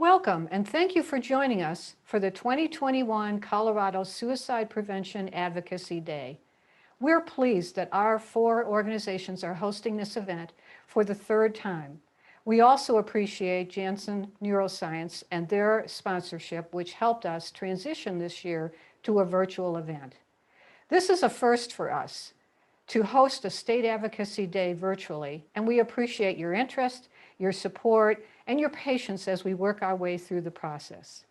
Welcome, and thank you for joining us for the 2021 Colorado Suicide Prevention Advocacy Day. We're pleased that our four organizations are hosting this event for the third time. We also appreciate Janssen Neuroscience and their sponsorship, which helped us transition this year to a virtual event. This is a first for us to host a State Advocacy Day virtually, and we appreciate your interest, your support, and your patience as we work our way through the process.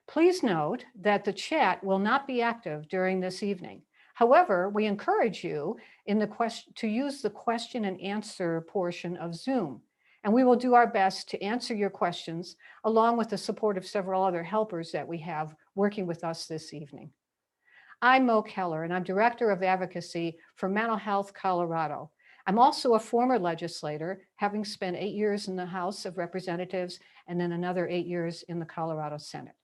Please note that the chat will not be active during this evening. However, we encourage you to use the question and answer portion of Zoom, and we will do our best to answer your questions along with the support of several other helpers that we have working with us this evening. I'm Mo Keller, and I'm Director of Advocacy for Mental Health Colorado. I'm also a former legislator, having spent 8 years in the House of Representatives and then another 8 years in the Colorado Senate.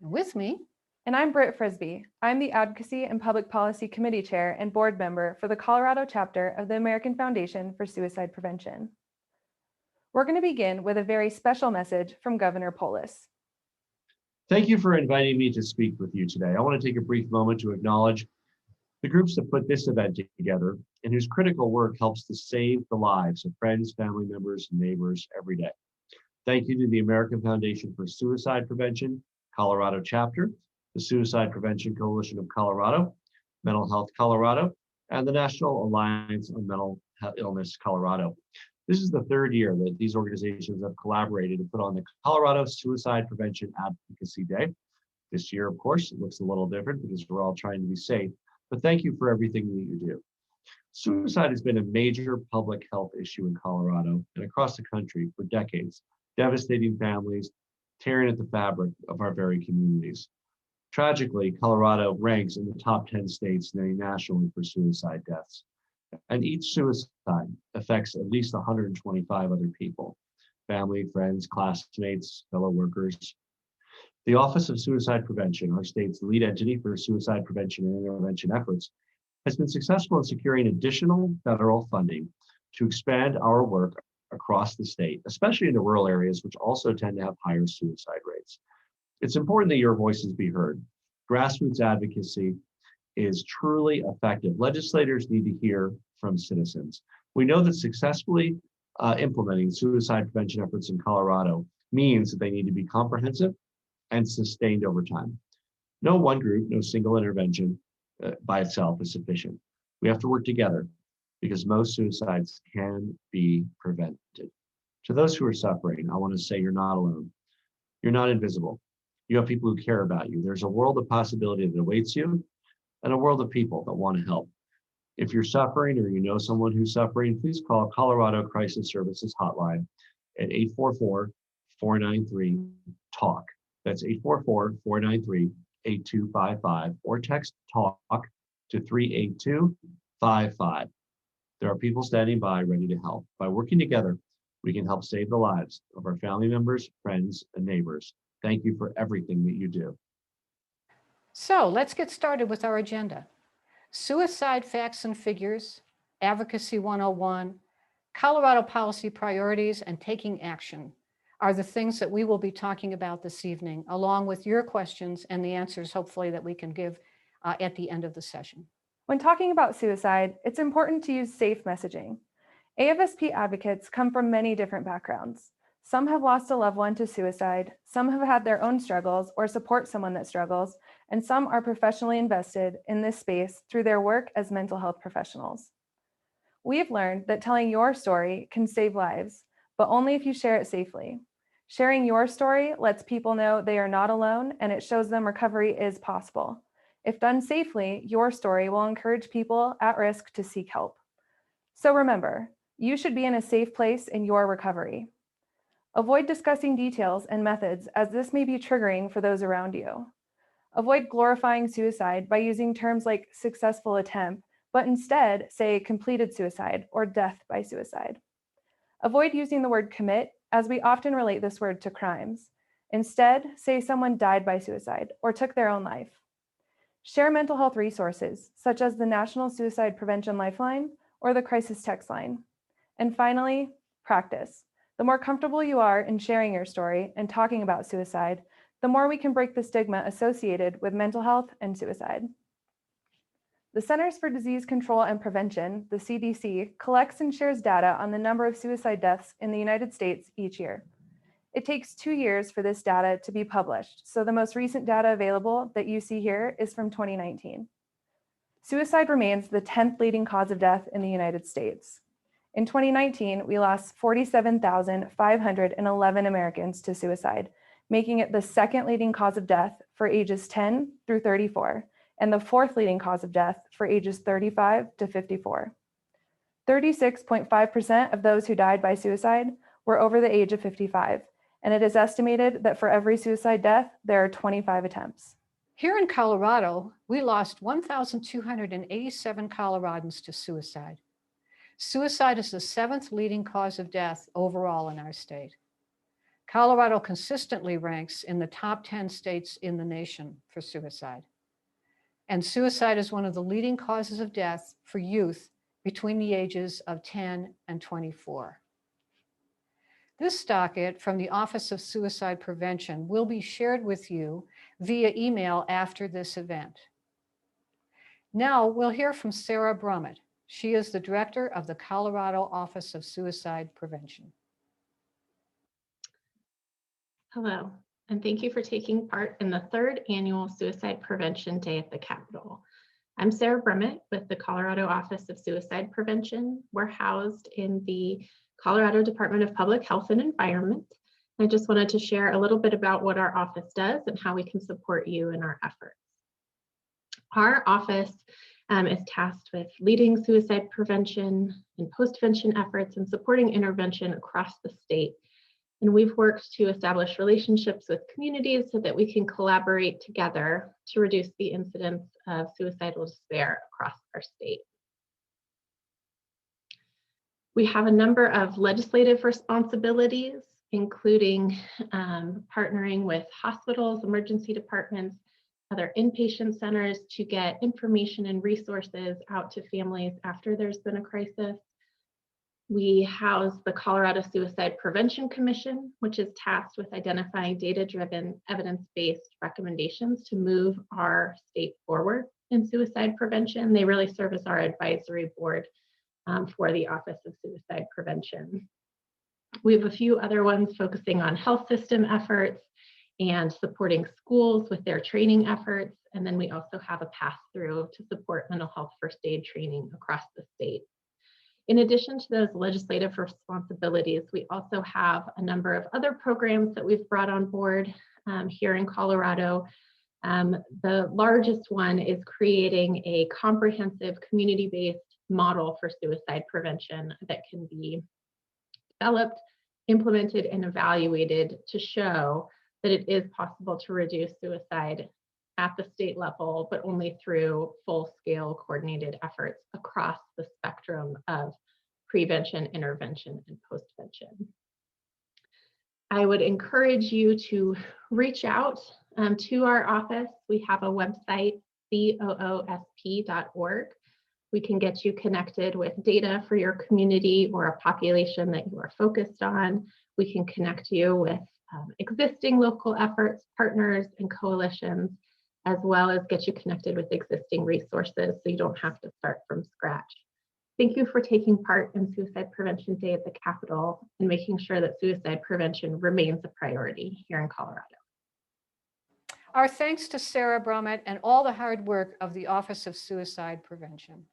And with me, And I'm Britt Frisbee. I'm the Advocacy and Public Policy Committee Chair and Board Member for the Colorado chapter of the American Foundation for Suicide Prevention. We're going to begin with a very special message from Governor Polis. Thank you for inviting me to speak with you today. I want to take a brief moment to acknowledge the groups that put this event together and whose critical work helps to save the lives of friends, family members, and neighbors every day. Thank you to the American Foundation for Suicide Prevention, Colorado chapter, the Suicide Prevention Coalition of Colorado, Mental Health Colorado, and the National Alliance on Mental Illness Colorado. This is the third year that these organizations have collaborated to put on the Colorado Suicide Prevention Advocacy Day. This year, of course, it looks a little different because we're all trying to be safe, but thank you for everything that you do. Suicide has been a major public health issue in Colorado and across the country for decades, devastating families, tearing at the fabric of our very communities. Tragically, Colorado ranks in the top 10 states nationally for suicide deaths. And each suicide affects at least 125 other people, family, friends, classmates, fellow workers. The Office of Suicide Prevention, our state's lead entity for suicide prevention and intervention efforts, has been successful in securing additional federal funding to expand our work across the state, especially in the rural areas, which also tend to have higher suicide rates. It's important that your voices be heard. Grassroots advocacy is truly effective. Legislators need to hear from citizens. We know that successfully implementing suicide prevention efforts in Colorado means that they need to be comprehensive and sustained over time. No one group, no single intervention by itself is sufficient. We have to work together because most suicides can be prevented. To those who are suffering, I want to say you're not alone. You're not invisible. You have people who care about you. There's a world of possibility that awaits you and a world of people that want to help. If you're suffering or you know someone who's suffering, please call Colorado Crisis Services Hotline at 844-493-TALK. That's 844-493-8255 or text TALK to 38255. There are people standing by ready to help. By working together, we can help save the lives of our family members, friends, and neighbors. Thank you for everything that you do. so let's get started with our agenda. Suicide Facts and Figures, Advocacy 101, Colorado Policy Priorities, and Taking Action are the things that we will be talking about this evening, along with your questions and the answers, hopefully, that we can give at the end of the session. When talking about suicide, it's important to use safe messaging. AFSP advocates come from many different backgrounds. Some have lost a loved one to suicide, some have had their own struggles or support someone that struggles, and some are professionally invested in this space through their work as mental health professionals. We have learned that telling your story can save lives, but only if you share it safely. Sharing your story lets people know they are not alone, and it shows them recovery is possible. If done safely, your story will encourage people at risk to seek help. So remember, you should be in a safe place in your recovery. Avoid discussing details and methods, as this may be triggering for those around you. Avoid glorifying suicide by using terms like successful attempt, but instead say completed suicide or death by suicide. Avoid using the word commit, as we often relate this word to crimes. Instead, say someone died by suicide or took their own life. Share mental health resources, such as the National Suicide Prevention Lifeline or the Crisis Text Line. And finally, practice. The more comfortable you are in sharing your story and talking about suicide, the more we can break the stigma associated with mental health and suicide. The Centers for Disease Control and Prevention, the CDC, collects and shares data on the number of suicide deaths in the United States each year. It takes 2 years for this data to be published, so the most recent data available that you see here is from 2019. Suicide remains the 10th leading cause of death in the United States. In 2019, we lost 47,511 Americans to suicide, making it the second leading cause of death for ages 10 through 34, and the fourth leading cause of death for ages 35 to 54. 36.5% of those who died by suicide were over the age of 55, and it is estimated that for every suicide death, there are 25 attempts. Here in Colorado, we lost 1,287 Coloradans to suicide. Suicide is the 7th leading cause of death overall in our state. Colorado consistently ranks in the top 10 states in the nation for suicide. And suicide is one of the leading causes of death for youth between the ages of 10 and 24. This docket from the Office of Suicide Prevention will be shared with you via email after this event. Now we'll hear from Sarah Brummett. She is the director of the Colorado Office of Suicide Prevention. Hello, and thank you for taking part in the 3rd annual Suicide Prevention Day at the Capitol. I'm Sarah Brummett with the Colorado Office of Suicide Prevention. We're housed in the Colorado Department of Public Health and Environment. I just wanted to share a little bit about what our office does and how we can support you in our efforts. Our office is tasked with leading suicide prevention and post-prevention efforts and supporting intervention across the state. And we've worked to establish relationships with communities so that we can collaborate together to reduce the incidence of suicidal despair across our state. We have a number of legislative responsibilities, including partnering with hospitals, emergency departments, other inpatient centers to get information and resources out to families after there's been a crisis. We house the Colorado Suicide Prevention Commission, which is tasked with identifying data-driven, evidence-based recommendations to move our state forward in suicide prevention. They really serve as our advisory board for the Office of Suicide Prevention. We have a few other ones focusing on health system efforts and supporting schools with their training efforts. And then we also have a pass-through to support mental health first aid training across the state. In addition to those legislative responsibilities, we also have a number of other programs that we've brought on board here in Colorado. The largest one is creating a comprehensive community-based model for suicide prevention that can be developed, implemented, and evaluated to show that it is possible to reduce suicide at the state level, but only through full-scale coordinated efforts across the spectrum of prevention, intervention, and postvention. I would encourage you to reach out to our office. We have a website, coosp.org. We can get you connected with data for your community or a population that you are focused on. We can connect you with existing local efforts, partners, and coalitions, as well as get you connected with existing resources so you don't have to start from scratch. Thank you for taking part in Suicide Prevention Day at the Capitol and making sure that suicide prevention remains a priority here in Colorado. Our thanks to Sarah Brummett and all the hard work of the Office of Suicide Prevention.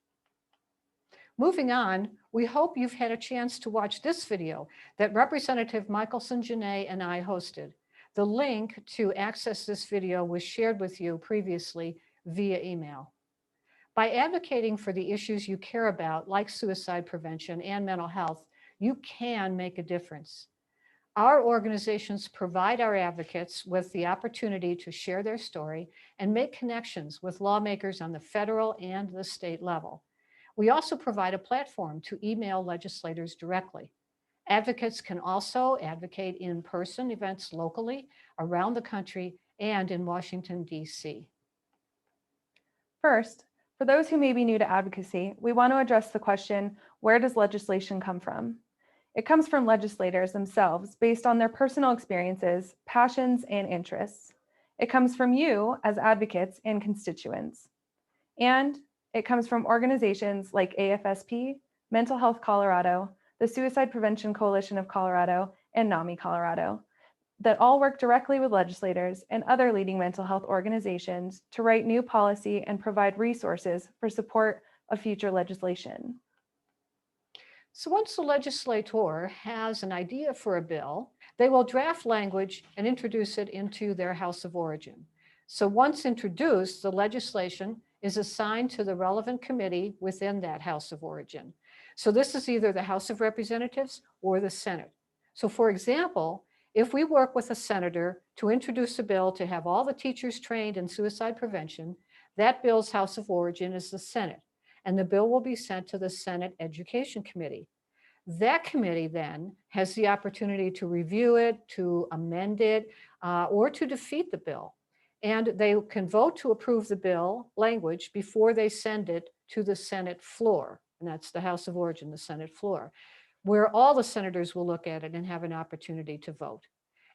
Moving on, we hope you've had a chance to watch this video that Representative Michelson-Janae and I hosted. The link to access this video was shared with you previously via email. By advocating for the issues you care about, like suicide prevention and mental health, you can make a difference. Our organizations provide our advocates with the opportunity to share their story and make connections with lawmakers on the federal and the state level. We also provide a platform to email legislators directly. Advocates can also advocate in-person events locally, around the country, and in Washington, D.C. First, for those who may be new to advocacy, we want to address the question, where does legislation come from? It comes from legislators themselves based on their personal experiences, passions, and interests. It comes from you as advocates and constituents. And it comes from organizations like AFSP, Mental Health Colorado, the Suicide Prevention Coalition of Colorado, and NAMI Colorado, that all work directly with legislators and other leading mental health organizations to write new policy and provide resources for support of future legislation. So once the legislator has an idea for a bill, they will draft language and introduce it into their House of Origin. So once introduced, the legislation is assigned to the relevant committee within that House of Origin. So this is either the House of Representatives or the Senate. So for example, if we work with a senator to introduce a bill to have all the teachers trained in suicide prevention, that bill's House of Origin is the Senate, and the bill will be sent to the Senate Education Committee. That committee then has the opportunity to review it, to amend it, or to defeat the bill. And they can vote to approve the bill language before they send it to the Senate floor. And that's the House of Origin, the Senate floor, where all the senators will look at it and have an opportunity to vote.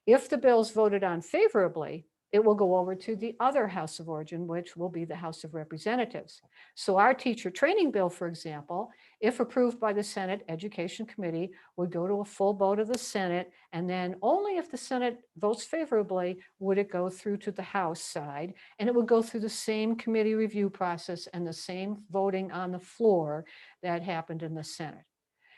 If the bill is voted on favorably, it will go over to the other House of Origin, which will be the House of Representatives. So our teacher training bill, for example, if approved by the Senate Education Committee, would go to a full vote of the Senate, and then only if the Senate votes favorably would it go through to the House side, and it would go through the same committee review process and the same voting on the floor that happened in the Senate.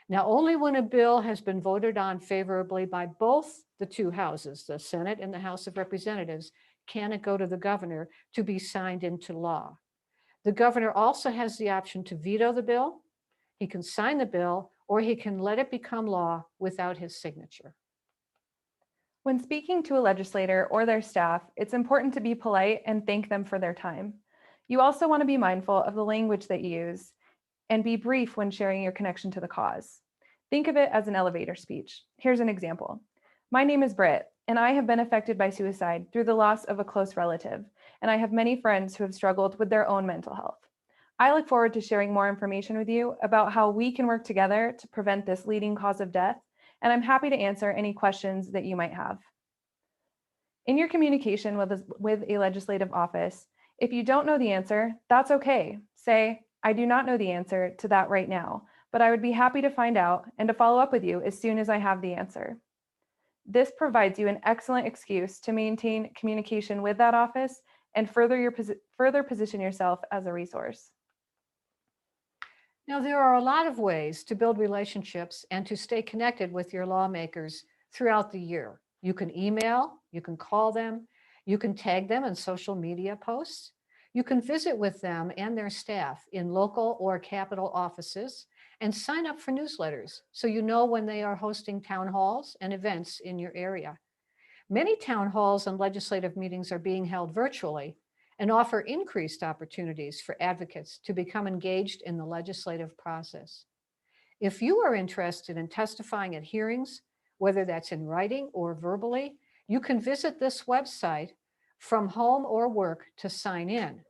Now, only when a bill has been voted on favorably by both the two houses, the Senate and the House of Representatives, can it go to the governor to be signed into law. The governor also has the option to veto the bill. He can sign the bill, or he can let it become law without his signature. When speaking to a legislator or their staff, it's important to be polite and thank them for their time. You also want to be mindful of the language that you use and be brief when sharing your connection to the cause. Think of it as an elevator speech. Here's an example. My name is Britt, and I have been affected by suicide through the loss of a close relative, and I have many friends who have struggled with their own mental health. I look forward to sharing more information with you about how we can work together to prevent this leading cause of death, and I'm happy to answer any questions that you might have. In your communication with a legislative office, if you don't know the answer, that's okay. Say, I do not know the answer to that right now, but I would be happy to find out and to follow up with you as soon as I have the answer. This provides you an excellent excuse to maintain communication with that office and further position yourself as a resource. Now, there are a lot of ways to build relationships and to stay connected with your lawmakers throughout the year. You can email, you can call them, you can tag them in social media posts. You can visit with them and their staff in local or capital offices and sign up for newsletters so you know when they are hosting town halls and events in your area. Many town halls and legislative meetings are being held virtually and offer increased opportunities for advocates to become engaged in the legislative process. If you are interested in testifying at hearings, whether that's in writing or verbally, you can visit this website from home or work to sign in.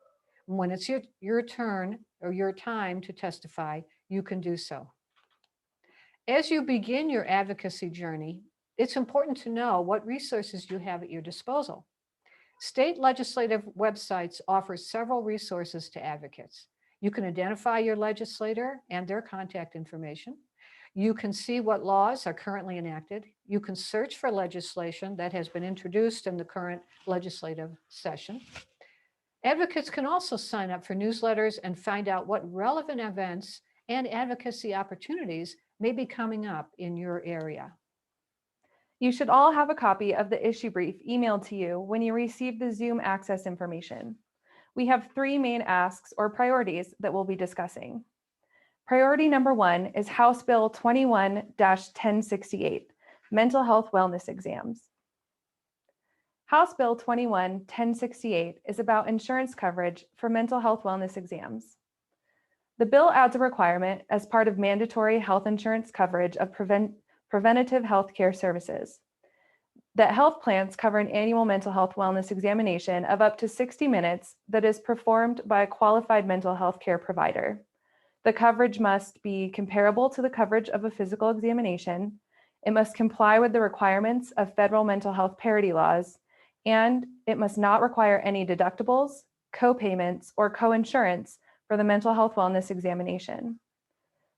When it's your turn or your time to testify, you can do so. As you begin your advocacy journey, it's important to know what resources you have at your disposal. State legislative websites offer several resources to advocates. You can identify your legislator and their contact information. You can see what laws are currently enacted. You can search for legislation that has been introduced in the current legislative session. Advocates can also sign up for newsletters and find out what relevant events and advocacy opportunities may be coming up in your area. You should all have a copy of the issue brief emailed to you when you receive the Zoom access information. We have 3 main asks or priorities that we'll be discussing. Priority number 1 is House Bill 21-1068, Mental Health Wellness Exams. House Bill 21-1068 is about insurance coverage for mental health wellness exams. The bill adds a requirement as part of mandatory health insurance coverage of preventative health care services that health plans cover an annual mental health wellness examination of up to 60 minutes that is performed by a qualified mental health care provider. The coverage must be comparable to the coverage of a physical examination. It must comply with the requirements of federal mental health parity laws, and it must not require any deductibles, co-payments, or co-insurance for the mental health wellness examination.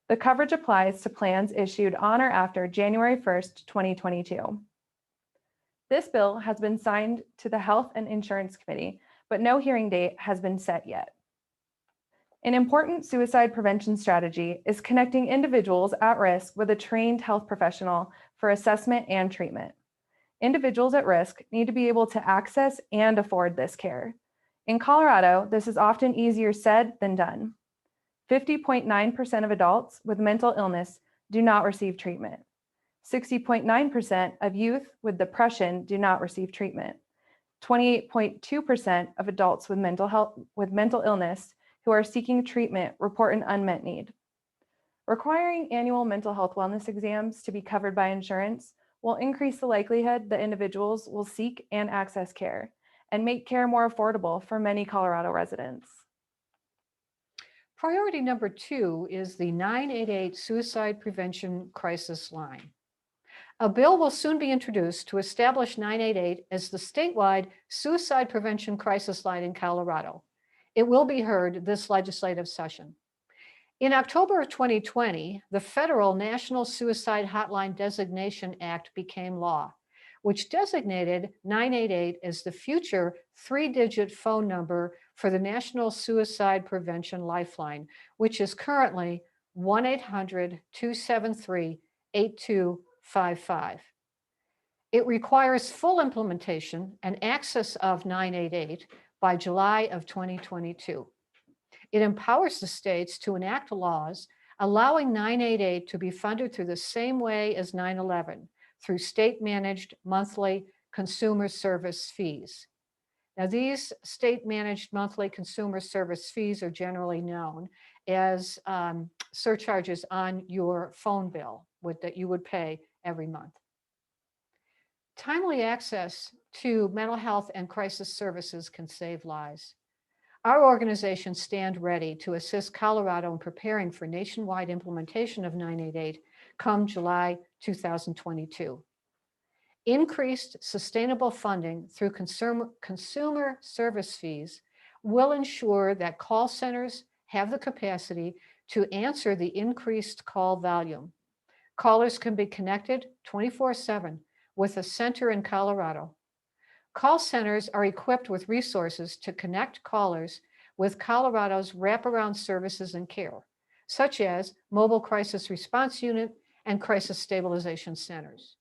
The coverage applies to plans issued on or after January 1st, 2022. This bill has been signed to the Health and Insurance Committee, but no hearing date has been set yet. An important suicide prevention strategy is connecting individuals at risk with a trained health professional for assessment and treatment. Individuals at risk need to be able to access and afford this care. In Colorado, this is often easier said than done. 50.9% of adults with mental illness do not receive treatment. 60.9% of youth with depression do not receive treatment. 28.2% of adults with mental illness who are seeking treatment report an unmet need. Requiring annual mental health wellness exams to be covered by insurance will increase the likelihood that individuals will seek and access care and make care more affordable for many Colorado residents. Priority number 2 is the 988 Suicide Prevention Crisis Line. A bill will soon be introduced to establish 988 as the statewide suicide prevention crisis line in Colorado. It will be heard this legislative session. In October of 2020, the federal National Suicide Hotline Designation Act became law, which designated 988 as the future 3-digit phone number for the National Suicide Prevention Lifeline, which is currently 1-800-273-8255. It requires full implementation and access of 988 by July of 2022. It empowers the states to enact laws allowing 988 to be funded through the same way as 911, through state-managed monthly consumer service fees. Now, these state-managed monthly consumer service fees are generally known as surcharges on your phone bill that you would pay every month. Timely access to mental health and crisis services can save lives. Our organizations stand ready to assist Colorado in preparing for nationwide implementation of 988 come July 2022. Increased sustainable funding through consumer service fees will ensure that call centers have the capacity to answer the increased call volume. Callers can be connected 24/7 with a center in Colorado. Call centers are equipped with resources to connect callers with Colorado's wraparound services and care, such as mobile crisis response unit and crisis stabilization centers.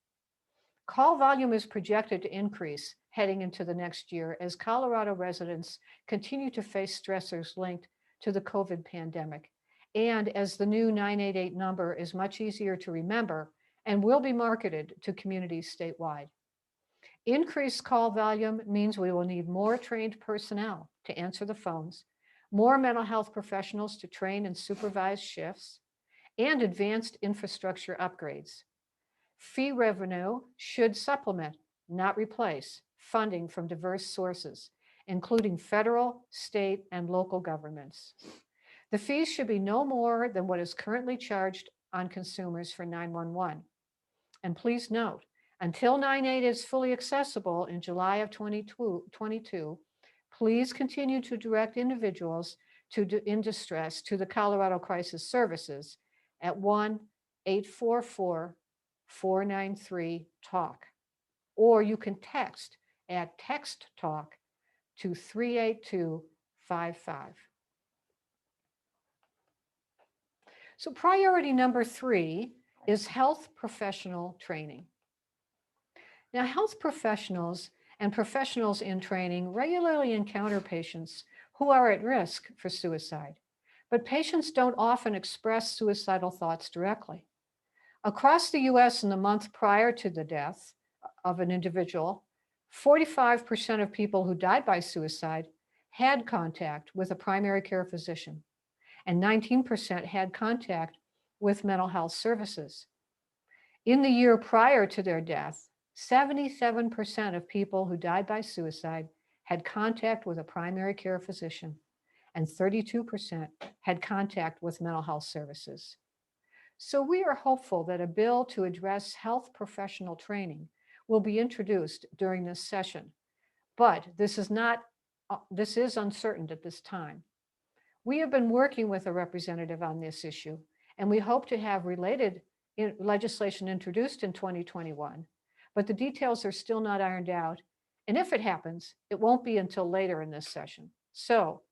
Call volume is projected to increase heading into the next year as Colorado residents continue to face stressors linked to the COVID pandemic, and as the new 988 number is much easier to remember and will be marketed to communities statewide. Increased call volume means we will need more trained personnel to answer the phones, more mental health professionals to train and supervise shifts, and advanced infrastructure upgrades. Fee revenue should supplement, not replace, funding from diverse sources, including federal, state, and local governments. The fees should be no more than what is currently charged on consumers for 911. And please note, until 988 is fully accessible in July of 2022, please continue to direct individuals in distress to the Colorado Crisis Services at 1-844-493-TALK. Or you can text at Text Talk to 38255. So priority number 3 is health professional training. Now, health professionals and professionals in training regularly encounter patients who are at risk for suicide, but patients don't often express suicidal thoughts directly. Across the US in the month prior to the death of an individual, 45% of people who died by suicide had contact with a primary care physician, and 19% had contact with mental health services. In the year prior to their death, 77% of people who died by suicide had contact with a primary care physician, and 32% had contact with mental health services. So we are hopeful that a bill to address health professional training will be introduced during this session, but this is uncertain at this time. We have been working with a representative on this issue, and we hope to have related legislation introduced in 2021, but the details are still not ironed out. And if it happens, it won't be until later in this session. So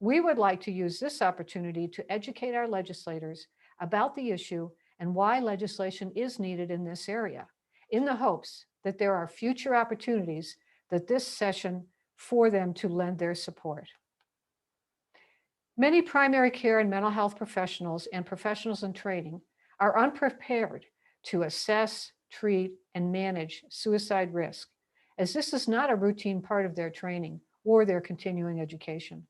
we would like to use this opportunity to educate our legislators about the issue and why legislation is needed in this area, in the hopes that there are future opportunities that this session for them to lend their support. Many primary care and mental health professionals and professionals in training are unprepared to assess, treat, and manage suicide risk, as this is not a routine part of their training or their continuing education.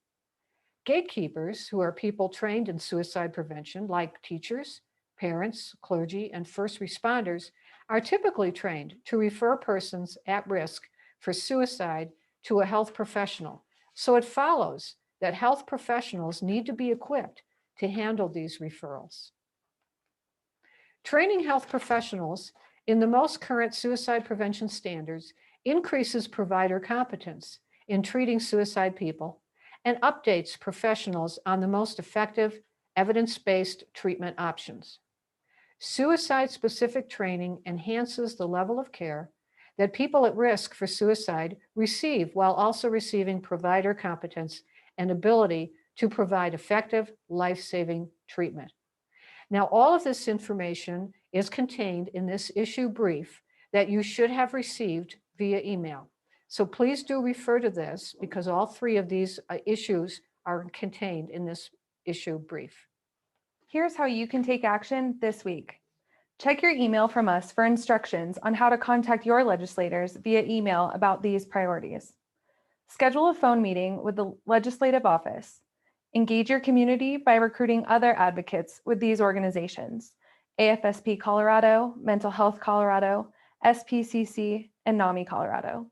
Gatekeepers, who are people trained in suicide prevention, like teachers, parents, clergy, and first responders, are typically trained to refer persons at risk for suicide to a health professional. So it follows that health professionals need to be equipped to handle these referrals. Training health professionals in the most current suicide prevention standards increases provider competence in treating suicide people and updates professionals on the most effective evidence-based treatment options. Suicide-specific training enhances the level of care that people at risk for suicide receive while also receiving provider competence and ability to provide effective, life-saving treatment. Now, all of this information is contained in this issue brief that you should have received via email. So please do refer to this because all three of these issues are contained in this issue brief. Here's how you can take action this week. Check your email from us for instructions on how to contact your legislators via email about these priorities. Schedule a phone meeting with the legislative office. Engage your community by recruiting other advocates with these organizations: AFSP Colorado, Mental Health Colorado, SPCC, and NAMI Colorado.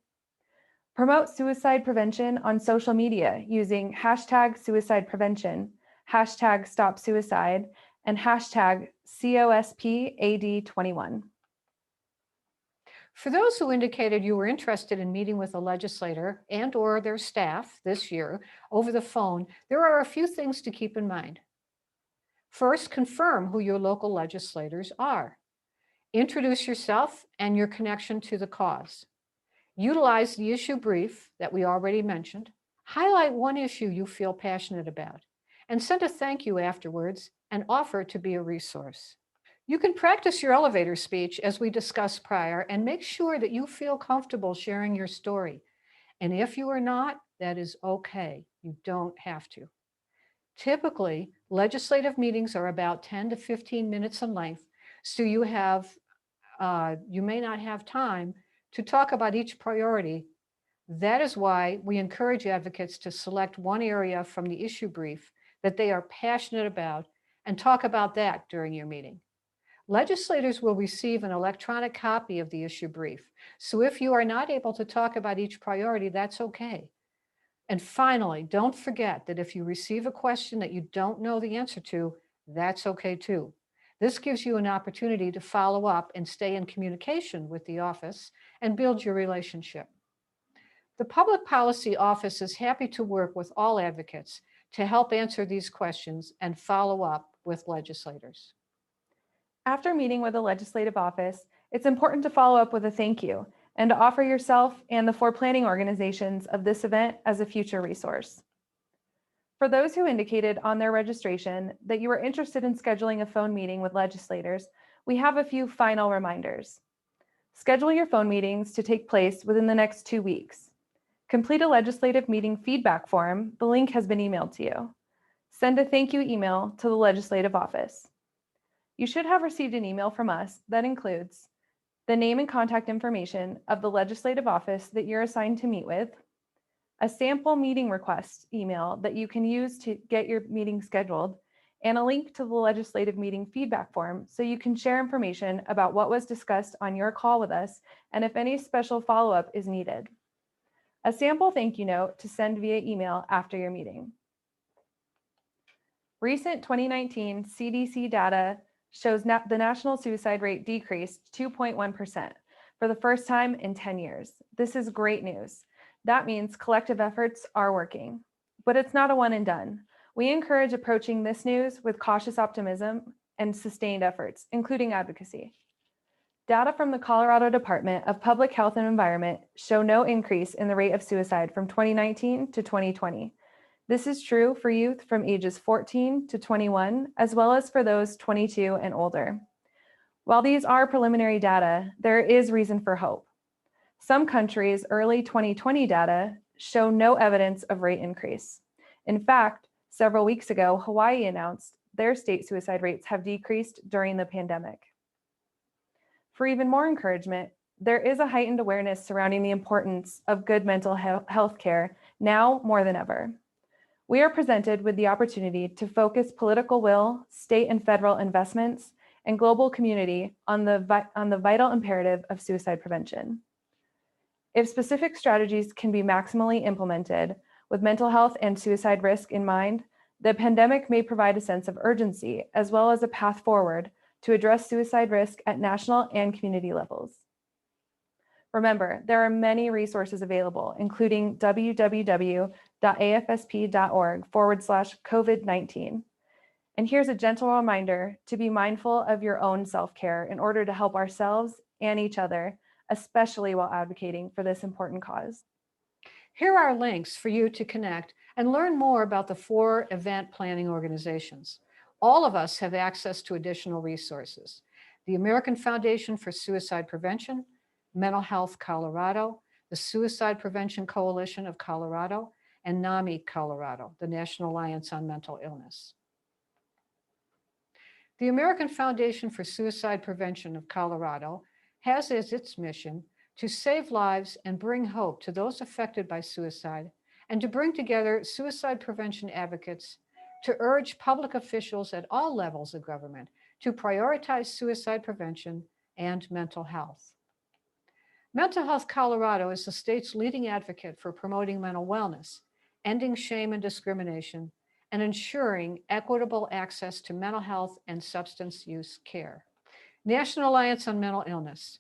Promote suicide prevention on social media using hashtag suicide prevention, hashtag stop suicide, and hashtag COSPAD21. For those who indicated you were interested in meeting with a legislator and or their staff this year over the phone, there are a few things to keep in mind. First, confirm who your local legislators are. Introduce yourself and your connection to the cause. Utilize the issue brief that we already mentioned. Highlight one issue you feel passionate about and send a thank you afterwards and offer to be a resource. You can practice your elevator speech as we discussed prior and make sure that you feel comfortable sharing your story. And if you are not, that is okay. You don't have to. Typically, legislative meetings are about 10 to 15 minutes in length, so you may not have time to talk about each priority. That is why we encourage advocates to select one area from the issue brief that they are passionate about and talk about that during your meeting. Legislators will receive an electronic copy of the issue brief. So if you are not able to talk about each priority, that's okay. And finally, don't forget that if you receive a question that you don't know the answer to, that's okay too. This gives you an opportunity to follow up and stay in communication with the office and build your relationship. The Public Policy Office is happy to work with all advocates to help answer these questions and follow up with legislators. After meeting with the legislative office, it's important to follow up with a thank you and to offer yourself and the 4 planning organizations of this event as a future resource. For those who indicated on their registration that you are interested in scheduling a phone meeting with legislators, we have a few final reminders. Schedule your phone meetings to take place within the next 2 weeks. Complete a legislative meeting feedback form. The link has been emailed to you. Send a thank you email to the legislative office. You should have received an email from us that includes the name and contact information of the legislative office that you're assigned to meet with, a sample meeting request email that you can use to get your meeting scheduled, and a link to the legislative meeting feedback form so you can share information about what was discussed on your call with us and if any special follow-up is needed. A sample thank you note to send via email after your meeting. Recent 2019 CDC data shows the national suicide rate decreased 2.1% for the first time in 10 years. This is great news. That means collective efforts are working, but it's not a one and done. We encourage approaching this news with cautious optimism and sustained efforts, including advocacy. Data from the Colorado Department of Public Health and Environment show no increase in the rate of suicide from 2019 to 2020. This is true for youth from ages 14 to 21, as well as for those 22 and older. While these are preliminary data, there is reason for hope. Some countries' early 2020 data show no evidence of rate increase. In fact, several weeks ago, Hawaii announced their state suicide rates have decreased during the pandemic. For even more encouragement, there is a heightened awareness surrounding the importance of good mental health care now more than ever. We are presented with the opportunity to focus political will, state and federal investments, and global community on the vital imperative of suicide prevention. If specific strategies can be maximally implemented with mental health and suicide risk in mind, the pandemic may provide a sense of urgency as well as a path forward to address suicide risk at national and community levels. Remember, there are many resources available, including www.afsp.org/COVID-19. And here's a gentle reminder to be mindful of your own self-care in order to help ourselves and each other, especially while advocating for this important cause. Here are links for you to connect and learn more about the 4 event planning organizations. All of us have access to additional resources. The American Foundation for Suicide Prevention, Mental Health Colorado, the Suicide Prevention Coalition of Colorado, and NAMI Colorado, the National Alliance on Mental Illness. The American Foundation for Suicide Prevention of Colorado has as its mission to save lives and bring hope to those affected by suicide, and to bring together suicide prevention advocates to urge public officials at all levels of government to prioritize suicide prevention and mental health. Mental Health Colorado is the state's leading advocate for promoting mental wellness, ending shame and discrimination, and ensuring equitable access to mental health and substance use care. National Alliance on Mental Illness.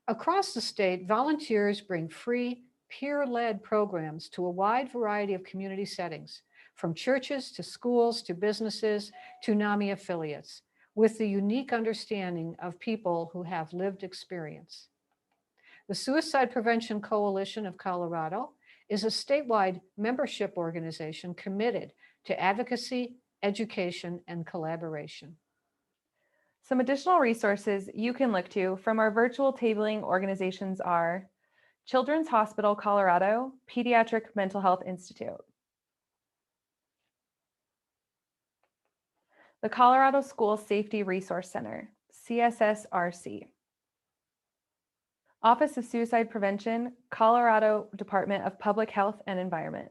Across the state, volunteers bring free, peer-led programs to a wide variety of community settings, from churches to schools to businesses to NAMI affiliates, with the unique understanding of people who have lived experience. The Suicide Prevention Coalition of Colorado is a statewide membership organization committed to advocacy, education, and collaboration. Some additional resources you can look to from our virtual tabling organizations are Children's Hospital Colorado Pediatric Mental Health Institute, the Colorado School Safety Resource Center, CSSRC, Office of Suicide Prevention, Colorado Department of Public Health and Environment,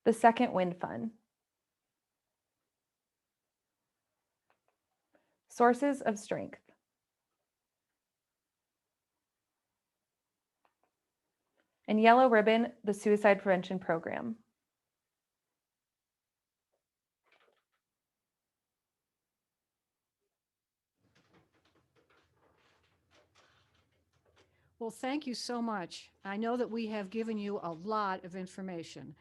the Second Wind Fund, Sources of Strength, and Yellow Ribbon, the Suicide Prevention Program. Well, thank you so much. I know that we have given you a lot of information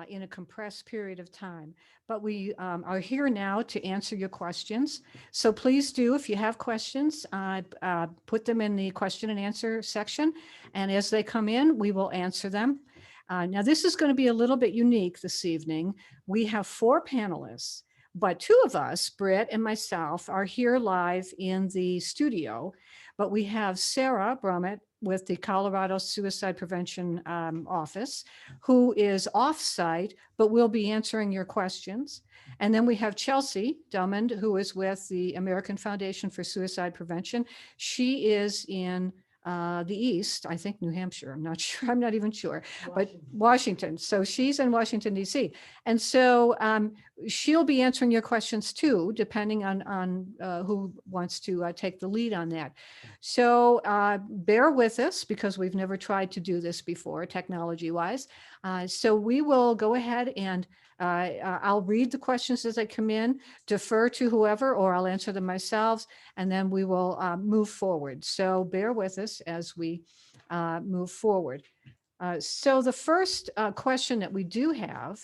in a compressed period of time, but we are here now to answer your questions. So please do, if you have questions, put them in the question and answer section. And as they come in, we will answer them. Now, this is going to be a little bit unique this evening. We have 4 panelists, but 2 of us, Britt and myself, are here live in the studio. But we have Sarah Brummett with the Colorado Suicide Prevention Office, who is off-site, but will be answering your questions. And then we have Chelsea Drummond, who is with the American Foundation for Suicide Prevention. She is in the East, I think New Hampshire, I'm not sure, I'm not even sure, but Washington. So she's in Washington, DC. And so she'll be answering your questions too, depending on who wants to take the lead on that. So bear with us because we've never tried to do this before, technology-wise. So we will go ahead and I'll read the questions as they come in, defer to whoever, or I'll answer them myself, and then we will move forward. So bear with us as we move forward. So the first question that we do have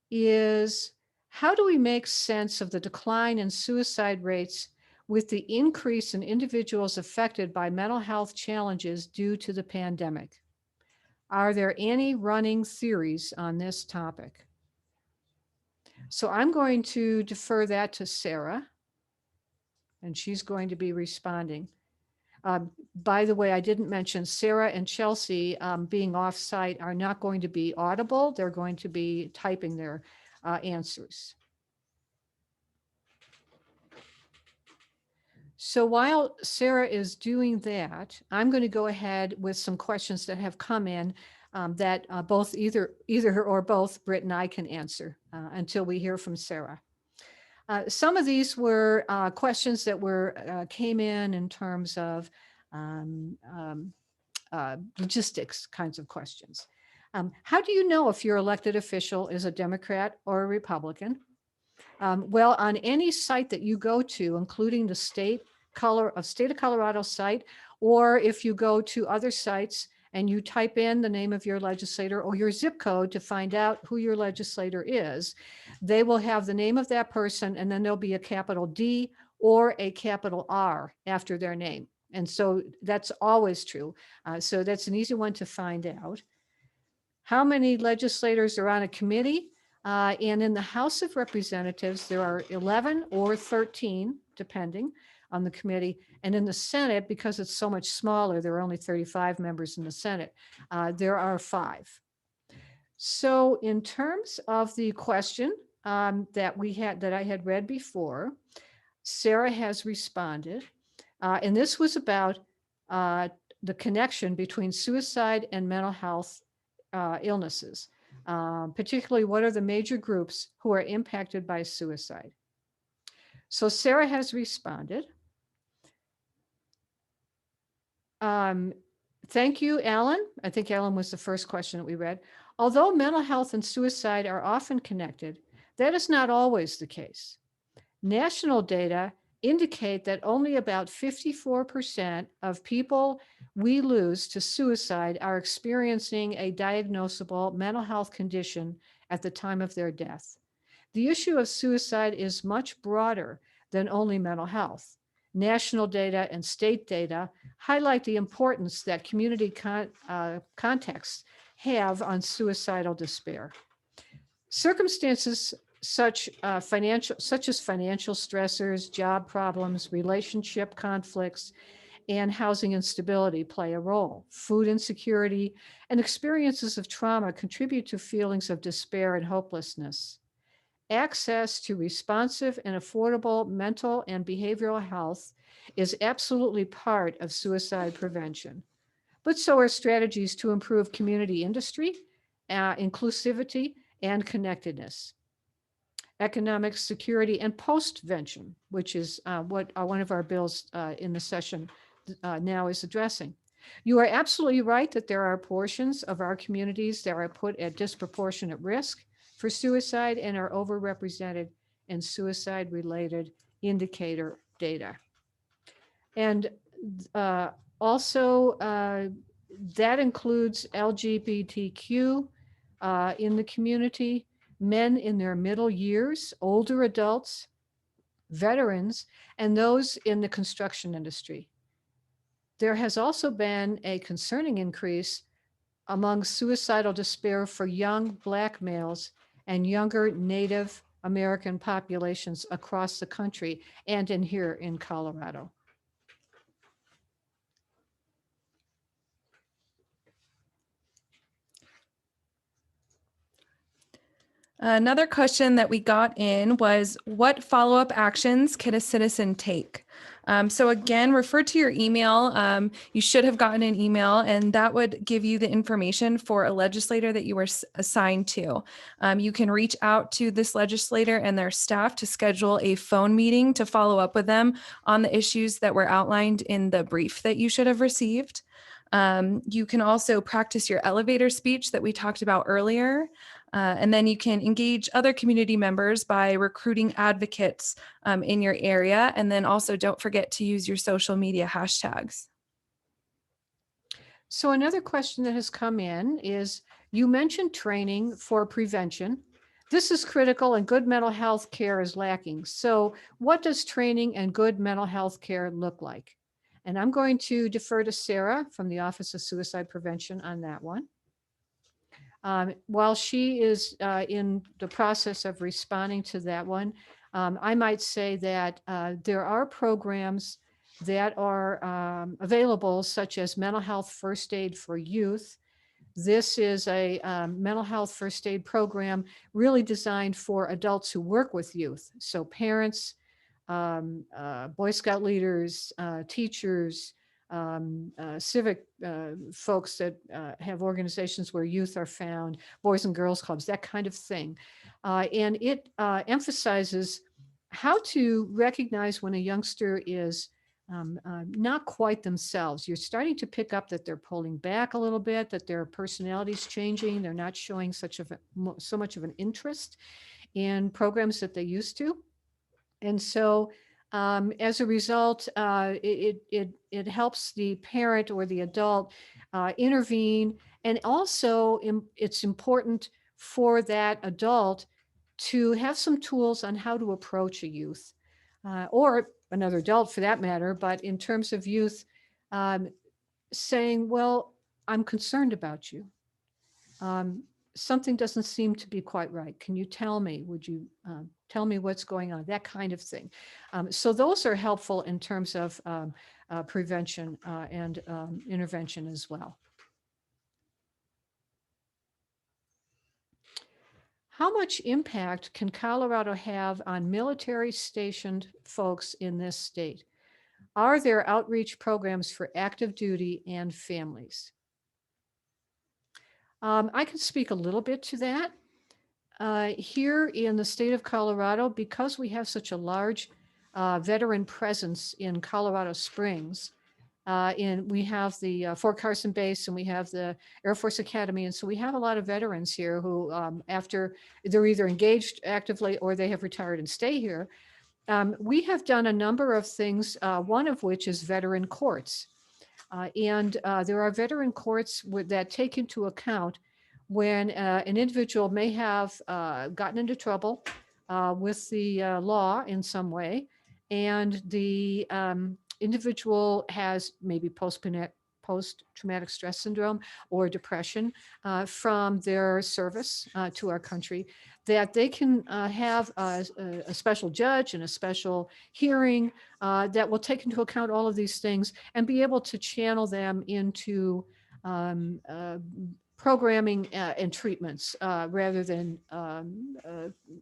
is, how do we make sense of the decline in suicide rates with the increase in individuals affected by mental health challenges due to the pandemic? Are there any running theories on this topic? So I'm going to defer that to Sarah, and she's going to be responding. By the way, I didn't mention Sarah and Chelsea being off-site are not going to be audible. They're going to be typing their answers. So while Sarah is doing that, I'm going to go ahead with some questions that have come in that both either her or both Britt and I can answer until we hear from Sarah. Some of these were questions that came in terms of logistics kinds of questions. How do you know if your elected official is a Democrat or a Republican? Well, on any site that you go to, including the state of Colorado site, or if you go to other sites and you type in the name of your legislator or your zip code to find out who your legislator is, they will have the name of that person, and then there'll be a capital D or a capital R after their name. And so that's always true. So that's an easy one to find out. How many legislators are on a committee? And in the House of Representatives, there are 11 or 13, depending on the committee. And in the Senate, because it's so much smaller, there are only 35 members in the Senate. There are 5. So in terms of the question that I had read before, Sarah has responded. And this was about the connection between suicide and mental health illnesses. Particularly, what are the major groups who are impacted by suicide? So Sarah has responded. Thank you, Alan. I think Alan was the first question that we read. Although mental health and suicide are often connected, that is not always the case. National data indicate that only about 54% of people we lose to suicide are experiencing a diagnosable mental health condition at the time of their death. The issue of suicide is much broader than only mental health. National data and state data highlight the importance that community contexts have on suicidal despair. Circumstances such as financial stressors, job problems, relationship conflicts, and housing instability play a role. Food insecurity and experiences of trauma contribute to feelings of despair and hopelessness. Access to responsive and affordable mental and behavioral health is absolutely part of suicide prevention. But so are strategies to improve community industry, inclusivity, and connectedness. Economic security and postvention, which is what one of our bills in the session now is addressing. You are absolutely right that there are portions of our communities that are put at disproportionate risk for suicide and are overrepresented in suicide-related indicator data. And also, that includes LGBTQ in the community, men in their middle years, older adults, veterans, and those in the construction industry. There has also been a concerning increase among suicidal despair for young Black males and younger Native American populations across the country and here in Colorado. Another question that we got in was, what follow-up actions can a citizen take? So again, refer to your email. You should have gotten an email, and that would give you the information for a legislator that you were assigned to. You can reach out to this legislator and their staff to schedule a phone meeting to follow up with them on the issues that were outlined in the brief that you should have received. You can also practice your elevator speech that we talked about earlier. And then you can engage other community members by recruiting advocates in your area. And then also don't forget to use your social media hashtags. So another question that has come in is, you mentioned training for prevention. This is critical and good mental health care is lacking. So what does training and good mental health care look like? And I'm going to defer to Sarah from the Office of Suicide Prevention on that one. While she is in the process of responding to that one, I might say that there are programs that are available, such as mental health first aid for youth. This is a mental health first aid program really designed for adults who work with youth. So parents, Boy Scout leaders, teachers, civic folks that have organizations where youth are found, Boys and Girls Clubs, that kind of thing. And it emphasizes how to recognize when a youngster is not quite themselves. You're starting to pick up that they're pulling back a little bit, that their personality's changing. They're not showing so much of an interest in programs that they used to. And so as a result, it helps the parent or the adult intervene. And also it's important for that adult to have some tools on how to approach a youth or another adult for that matter. But in terms of youth, um, saying, well, I'm concerned about you. Something doesn't seem to be quite right. Can you tell me? Would you tell me what's going on? That kind of thing. So those are helpful in terms of prevention and intervention as well. How much impact can Colorado have on military stationed folks in this state? Are there outreach programs for active duty and families? I can speak a little bit to that. Here in the state of Colorado, because we have such a large veteran presence in Colorado Springs, and we have the Fort Carson base and we have the Air Force Academy. And so we have a lot of veterans here who, after they're either engaged actively or they have retired and stay here. We have done a number of things, one of which is veteran courts. And there are veteran courts that take into account when an individual may have gotten into trouble with the law in some way, and the individual has maybe post-traumatic stress syndrome or depression from their service to our country, that they can have a special judge and a special hearing that will take into account all of these things and be able to channel them into programming and treatments rather than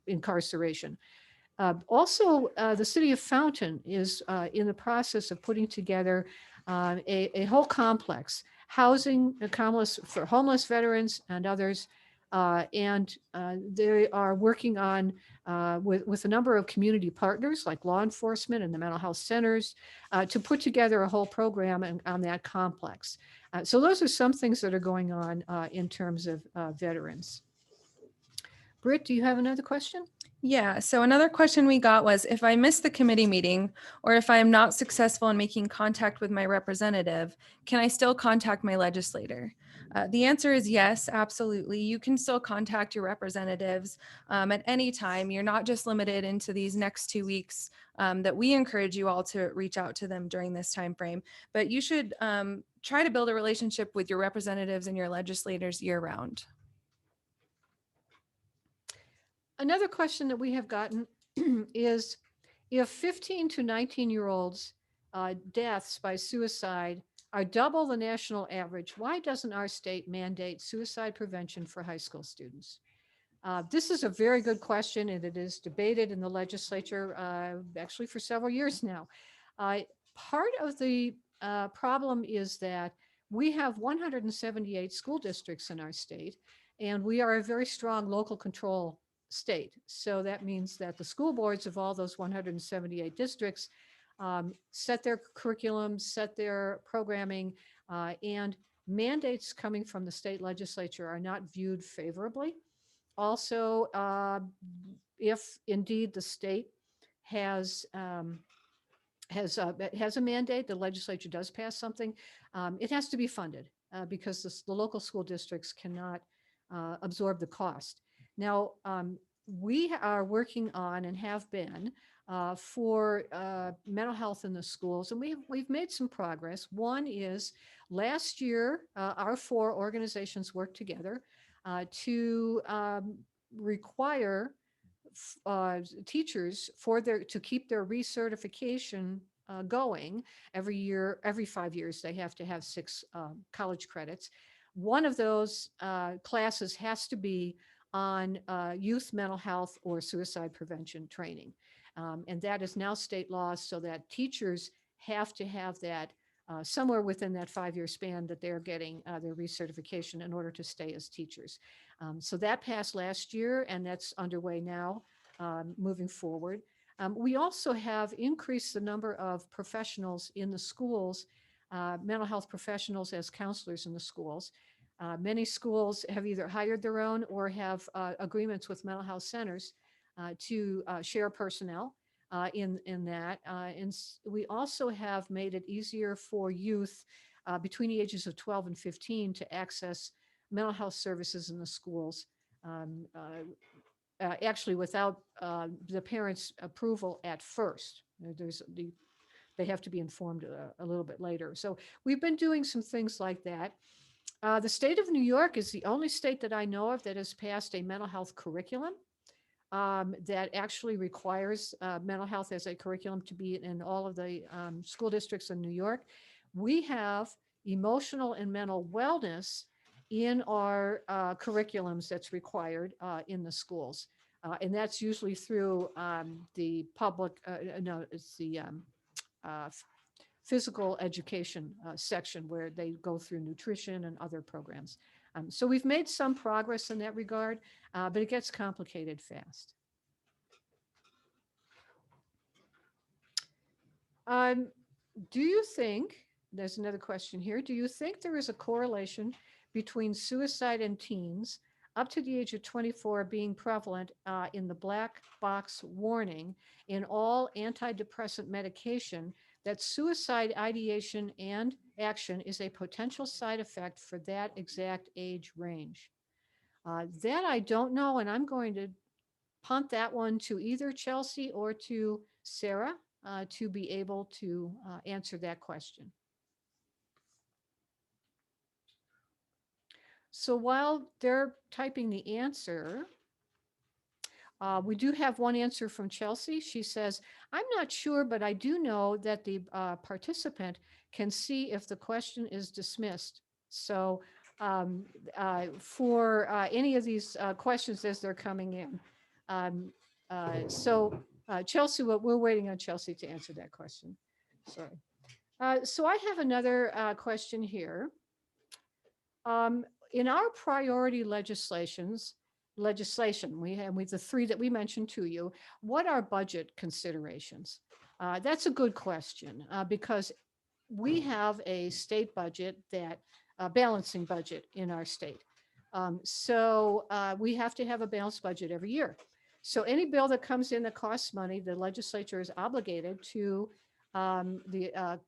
incarceration. Also, the city of Fountain is in the process of putting together a whole complex, housing for homeless veterans and others. And they are working on with a number of community partners like law enforcement and the mental health centers to put together a whole program on that complex. So those are some things that are going on in terms of veterans. Britt, do you have another question? Yeah, so another question we got was, if I miss the committee meeting or if I am not successful in making contact with my representative, can I still contact my legislator? The answer is yes, absolutely. You can still contact your representatives at any time. You're not just limited into these next 2 weeks that we encourage you all to reach out to them during this time frame. But you should try to build a relationship with your representatives and your legislators year round. Another question that we have gotten is, if 15 to 19-year-olds deaths by suicide are double the national average, why doesn't our state mandate suicide prevention for high school students? This is a very good question, and it is debated in the legislature actually for several years now. Part of the problem is that we have 178 school districts in our state, and we are a very strong local control state. So that means that the school boards of all those 178 districts set their curriculum, set their programming, and mandates coming from the state legislature are not viewed favorably. Also, if indeed the state has has a mandate, the legislature does pass something, it has to be funded because the local school districts cannot absorb the cost. Now, we are working on and have been for mental health in the schools, and we've made some progress. One is last year, our 4 organizations worked together to require teachers to keep their recertification going every year. Every 5 years, they have to have 6 college credits. One of those classes has to be on youth mental health or suicide prevention training. And that is now state law, so that teachers have to have that somewhere within that 5-year span that they're getting their recertification in order to stay as teachers. So that passed last year, and that's underway now, moving forward. We also have increased the number of professionals in the schools, mental health professionals as counselors in the schools. Many schools have either hired their own or have agreements with mental health centers to share personnel in that. And we also have made it easier for youth between the ages of 12 and 15 to access mental health services in the schools, actually without the parents' approval at first. They have to be informed a little bit later. So we've been doing some things like that. The state of New York is the only state that I know of that has passed a mental health curriculum that actually requires mental health as a curriculum to be in all of the school districts in New York. We have emotional and mental wellness in our curriculums that's required in the schools. And that's usually through the public, no, it's the physical education section where they go through nutrition and other programs. So we've made some progress in that regard, but it gets complicated fast. Do you think, there's another question here, do you think there is a correlation between suicide in teens up to the age of 24 being prevalent in the black box warning in all antidepressant medication, that suicide ideation and action is a potential side effect for that exact age range? That I don't know, and I'm going to punt that one to either Chelsea or to Sarah to be able to answer that question. So while they're typing the answer, we do have one answer from Chelsea. She says, I'm not sure, but I do know that the participant can see if the question is dismissed. So for any of these questions as they're coming in. Chelsea, we're waiting on Chelsea to answer that question. Sorry. So I have another question here. In our priority legislation, we have the 3 that we mentioned to you. What are budget considerations? That's a good question because we have a state budget that balancing budget in our state. So we have to have a balanced budget every year. So any bill that comes in that costs money, the legislature is obligated to look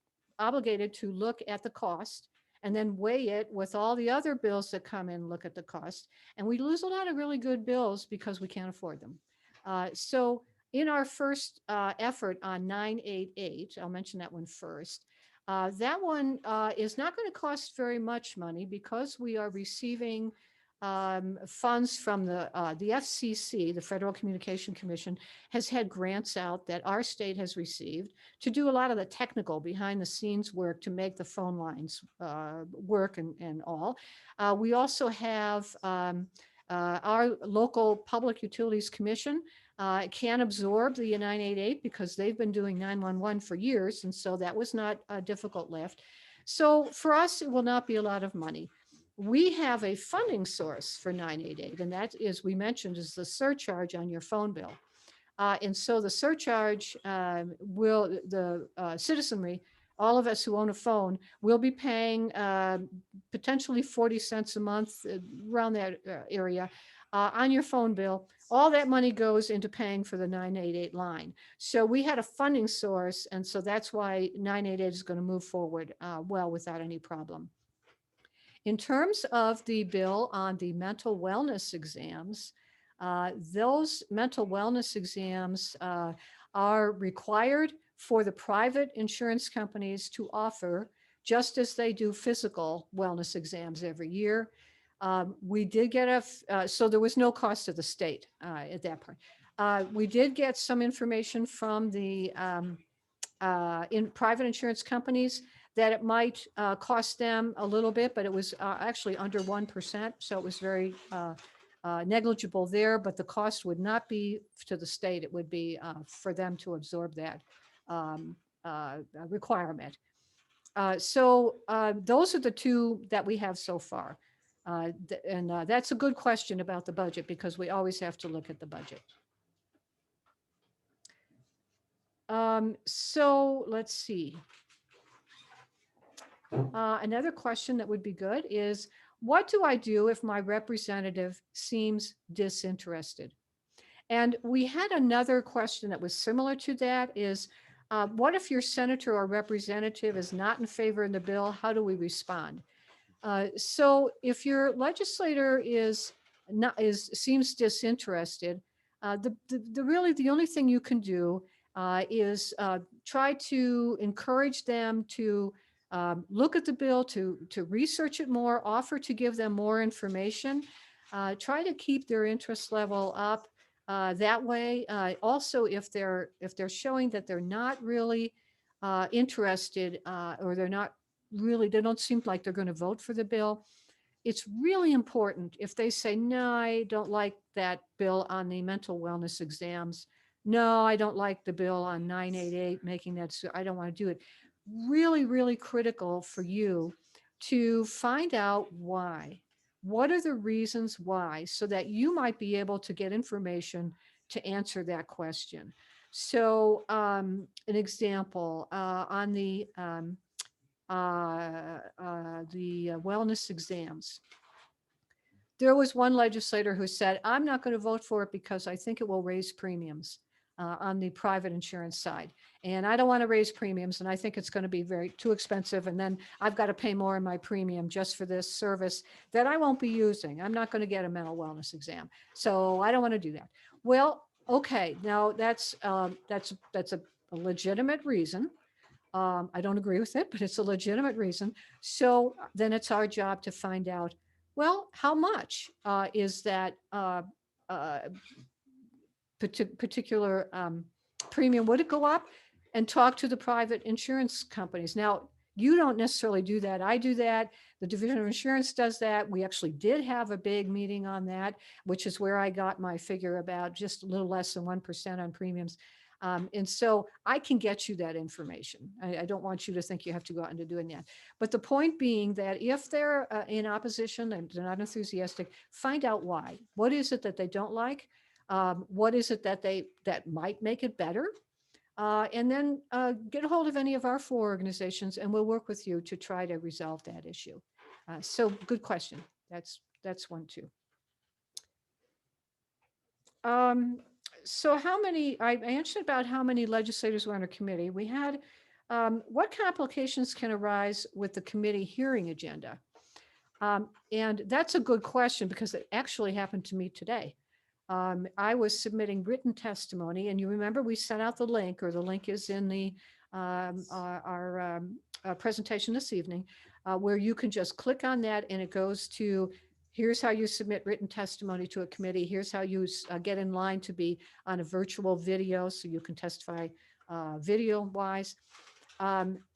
at the cost and then weigh it with all the other bills that come in, look at the cost. And we lose a lot of really good bills because we can't afford them. So in our first effort on 988, I'll mention that one first. That one is not going to cost very much money because we are receiving funds from the FCC, the Federal Communication Commission, has had grants out that our state has received to do a lot of the technical behind the scenes work to make the phone lines work and all. We also have our local Public Utilities Commission can absorb the 988 because they've been doing 911 for years. And so that was not a difficult lift. So for us, it will not be a lot of money. We have a funding source for 988, and that is, we mentioned, is the surcharge on your phone bill. And so the surcharge will, the citizenry, all of us who own a phone, will be paying potentially 40 cents a month, around that area, on your phone bill. All that money goes into paying for the 988 line. So we had a funding source, and so that's why 988 is going to move forward well without any problem. In terms of the bill on the mental wellness exams, those mental wellness exams are required for the private insurance companies to offer, just as they do physical wellness exams every year. We did get so there was no cost to the state at that point. We did get some information from the in private insurance companies that it might cost them a little bit, but it was actually under 1%. So it was very negligible there, but the cost would not be to the state. It would be for them to absorb that requirement. So those are the two that we have so far. And that's a good question about the budget, because we always have to look at the budget. So let's see. Another question that would be good is, what do I do if my representative seems disinterested? And we had another question that was similar to that is, what if your senator or representative is not in favor of the bill? How do we respond? So if your legislator seems disinterested, really the only thing you can do is try to encourage them to look at the bill, to research it more, offer to give them more information, try to keep their interest level up that way. Also, if they're showing that they're not really interested, or they're not really, they don't seem like they're going to vote for the bill, it's really important if they say, no, I don't like that bill on the mental wellness exams. No, I don't like the bill on 988, making that, so I don't want to do it. Really, really critical for you to find out why. What are the reasons why, so that you might be able to get information to answer that question. So an example on the wellness exams. There was one legislator who said, I'm not going to vote for it because I think it will raise premiums on the private insurance side. And I don't want to raise premiums, and I think it's going to be too expensive. And then I've got to pay more in my premium just for this service that I won't be using. I'm not going to get a mental wellness exam. So I don't want to do that. Well, okay, now that's a legitimate reason. I don't agree with it, but it's a legitimate reason. So then it's our job to find out, well, how much is that particular premium? Would it go up? And talk to the private insurance companies. Now, you don't necessarily do that. I do that. The Division of Insurance does that. We actually did have a big meeting on that, which is where I got my figure about just a little less than 1% on premiums. And so I can get you that information. I don't want you to think you have to go out and doing that. But the point being that if they're in opposition and they're not enthusiastic, find out why. What is it that they don't like? What is it that might make it better? And then get a hold of any of our 4 organizations, and we'll work with you to try to resolve that issue. So good question. That's one too. So how many, I mentioned about how many legislators were on a committee. We had, what complications can arise with the committee hearing agenda? And that's a good question, because it actually happened to me today. I was submitting written testimony, and you remember we sent out the link, or the link is in the our presentation this evening, where you can just click on that and it goes to, here's how you submit written testimony to a committee. Here's how you get in line to be on a virtual video so you can testify video wise.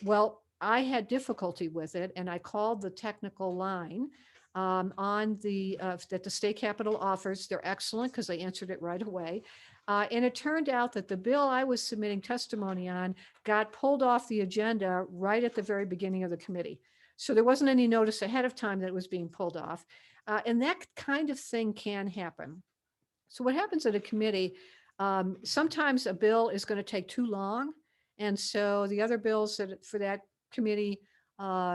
Well, I had difficulty with it, and I called the technical line on the that the state capitol offers. They're excellent because they answered it right away. And it turned out that the bill I was submitting testimony on got pulled off the agenda right at the very beginning of the committee. So there wasn't any notice ahead of time that it was being pulled off. And that kind of thing can happen. So what happens at a committee, Sometimes a bill is going to take too long. And so the other bills that for that committee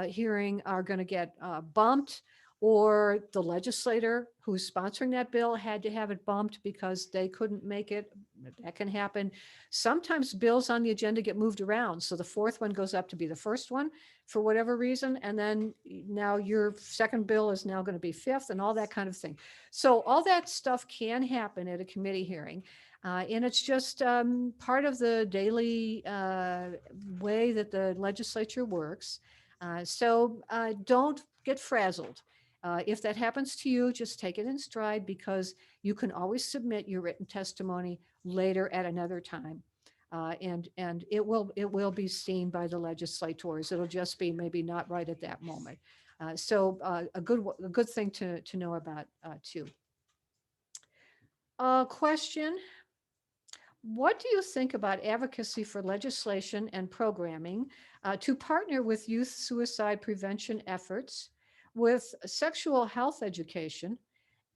hearing are going to get bumped, or the legislator who's sponsoring that bill had to have it bumped because they couldn't make it. That can happen. Sometimes bills on the agenda get moved around. So the fourth one goes up to be the first one for whatever reason. And then now your second bill is now going to be fifth and all that kind of thing. So all that stuff can happen at a committee hearing. And it's just part of the daily way that the legislature works. So don't get frazzled. If that happens to you, just take it in stride, because you can always submit your written testimony later at another time. And it will be seen by the legislators. It'll just be maybe not right at that moment. So a good thing to know about too. Question. What do you think about advocacy for legislation and programming to partner with youth suicide prevention efforts, with sexual health education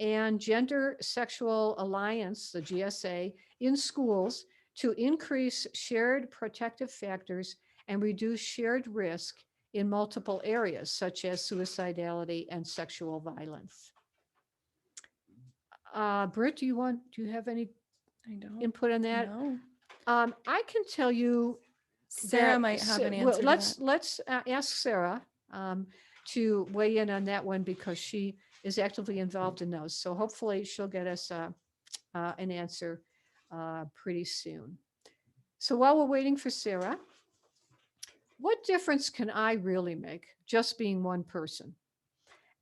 and gender sexual alliance, the GSA, in schools to increase shared protective factors and reduce shared risk in multiple areas, such as suicidality and sexual violence? Britt, do you have any I don't input on that? know. I can tell you Sarah that might have an well, answer to let's ask Sarah to weigh in on that one, because she is actively involved in those. So hopefully she'll get us an answer pretty soon. So while we're waiting for Sarah, what difference can I really make just being one person?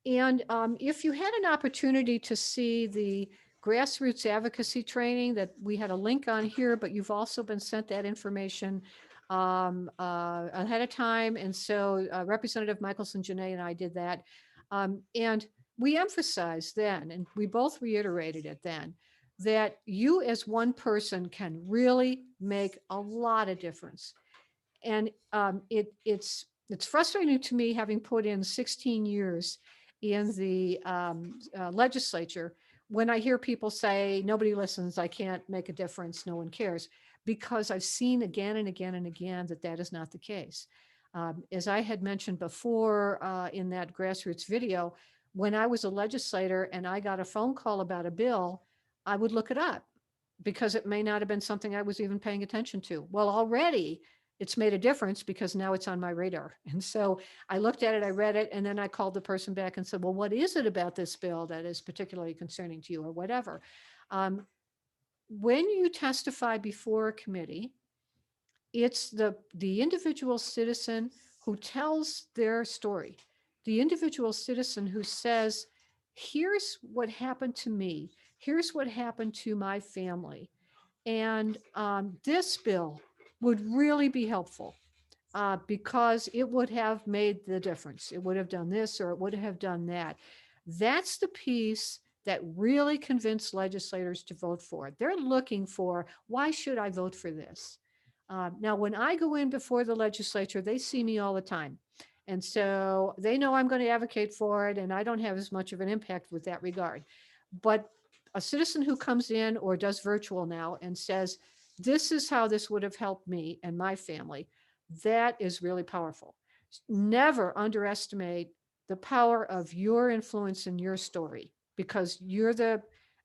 And if you had an opportunity to see the grassroots advocacy training that we had a link on here, but you've also been sent that information ahead of time. And so Representative Michelson, Janae, and I did that. And we emphasized then, and we both reiterated it then, that you as one person can really make a lot of difference. And it's frustrating to me, having put in 16 years in the legislature, when I hear people say, nobody listens, I can't make a difference, no one cares, because I've seen again and again and again that that is not the case. As I had mentioned before in that grassroots video, when I was a legislator and I got a phone call about a bill, I would look it up, because it may not have been something I was even paying attention to. Well, already it's made a difference, because now it's on my radar. And so I looked at it, I read it, and then I called the person back and said, well, what is it about this bill that is particularly concerning to you, or whatever? When you testify before a committee, it's the individual citizen who tells their story, the individual citizen who says, here's what happened to me, here's what happened to my family, and this bill would really be helpful because it would have made the difference. It would have done this, or it would have done that. That's the piece that really convinced legislators to vote for it. They're looking for, why should I vote for this? Now, when I go in before the legislature, they see me all the time. And so they know I'm going to advocate for it, and I don't have as much of an impact with that regard. But a citizen who comes in or does virtual now and says, this is how this would have helped me and my family, that is really powerful. Never underestimate the power of your influence in your story, because you're the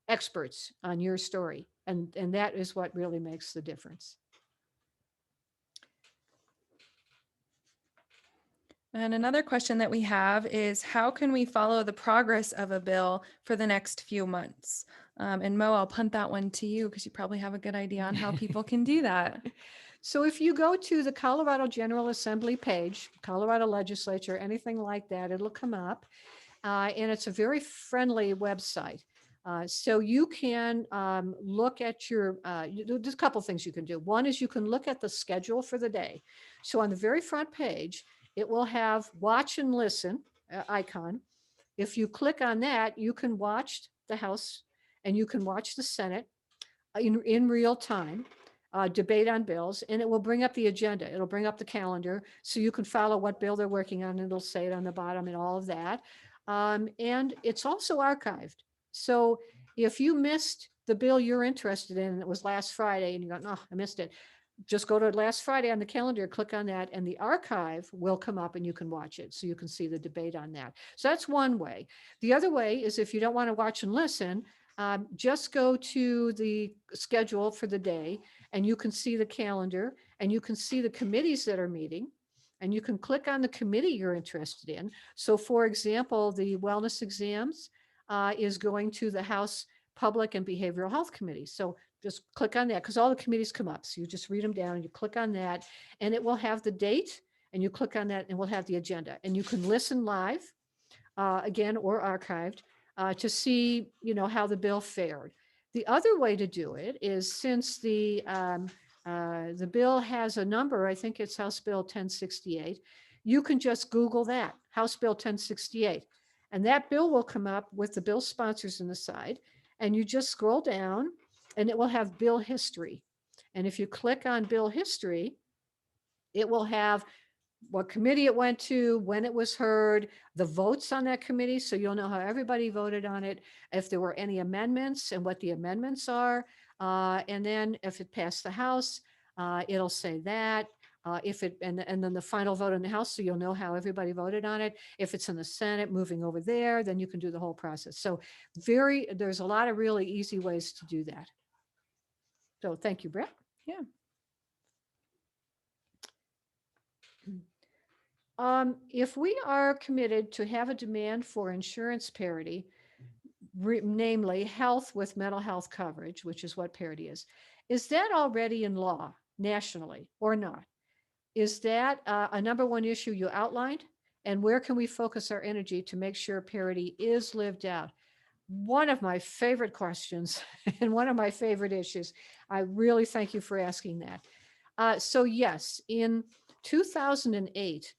experts on your story. And that is what really makes the difference. And another question that we have is, how can we follow the progress of a bill for the next few months? And Mo, I'll punt that one to you, because you probably have a good idea on how people can do that. So if you go to the Colorado General Assembly page, Colorado Legislature, anything like that, it'll come up. And it's a very friendly website. So you can look at your, there's a couple things you can do. One is you can look at the schedule for the day. So on the very front page, it will have watch and listen icon. If you click on that, you can watch the House and you can watch the Senate in real time. Debate on bills, and it will bring up the agenda. It'll bring up the calendar, so you can follow what bill they're working on, and it'll say it on the bottom and all of that. And it's also archived. So if you missed the bill you're interested in, and it was last Friday, and you go, no, I missed it. Just go to last Friday on the calendar, click on that, and the archive will come up and you can watch it. So you can see the debate on that. So that's one way. The other way is if you don't want to watch and listen, just go to the schedule for the day and you can see the calendar and you can see the committees that are meeting and you can click on the committee you're interested in. So for example, the wellness exams is going to the House Public and Behavioral Health Committee. So just click on that because all the committees come up. So you just read them down and you click on that and it will have the date and you click on that and we'll have the agenda and you can listen live again or archived to see, how the bill fared. The other way to do it is since the bill has a number, I think it's House Bill 1068, you can just Google that, House Bill 1068. And that bill will come up with the bill sponsors in the side and you just scroll down and it will have bill history. And if you click on bill history, it will have what committee it went to, when it was heard, the votes on that committee. So you'll know how everybody voted on it, if there were any amendments and what the amendments are. And then if it passed the House, it'll say that. If it and then the final vote in the House, so you'll know how everybody voted on it. If it's in the Senate moving over there, then you can do the whole process. So there's a lot of really easy ways to do that. So thank you, Brett. Yeah. If we are committed to have a demand for insurance parity, namely health with mental health coverage, which is what parity is that already in law nationally or not? Is that a number one issue you outlined? And where can we focus our energy to make sure parity is lived out? One of my favorite questions and one of my favorite issues. I really thank you for asking that. So yes, in 2008,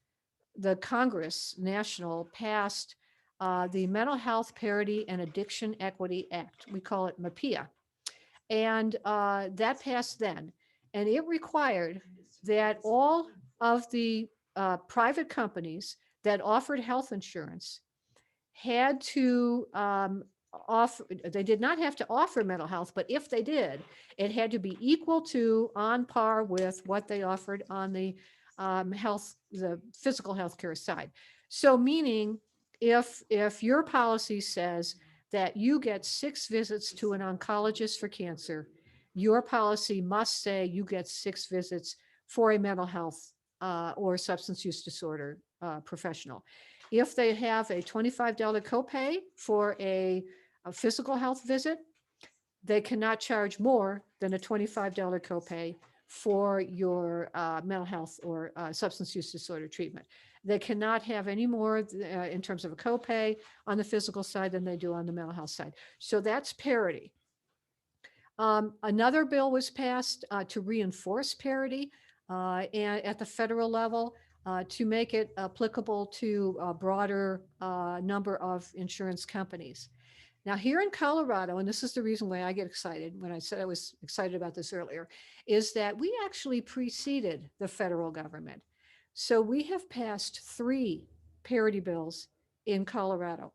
the Congress National passed the Mental Health Parity and Addiction Equity Act. We call it MAPIA. And that passed then. And it required that all of the private companies that offered health insurance had to offer, they did not have to offer mental health, but if they did, it had to be equal to, on par with what they offered on the the physical health care side. So meaning if your policy says that you get 6 visits to an oncologist for cancer, your policy must say you get 6 visits for a mental health or substance use disorder professional. If they have a $25 copay for a physical health visit, they cannot charge more than a $25 copay for your mental health or substance use disorder treatment. They cannot have any more in terms of a copay on the physical side than they do on the mental health side. So that's parity. Another bill was passed to reinforce parity and at the federal level to make it applicable to a broader number of insurance companies. Now, here in Colorado, and this is the reason why I get excited when I said I was excited about this earlier, is that we actually preceded the federal government. So we have passed 3 parity bills in Colorado.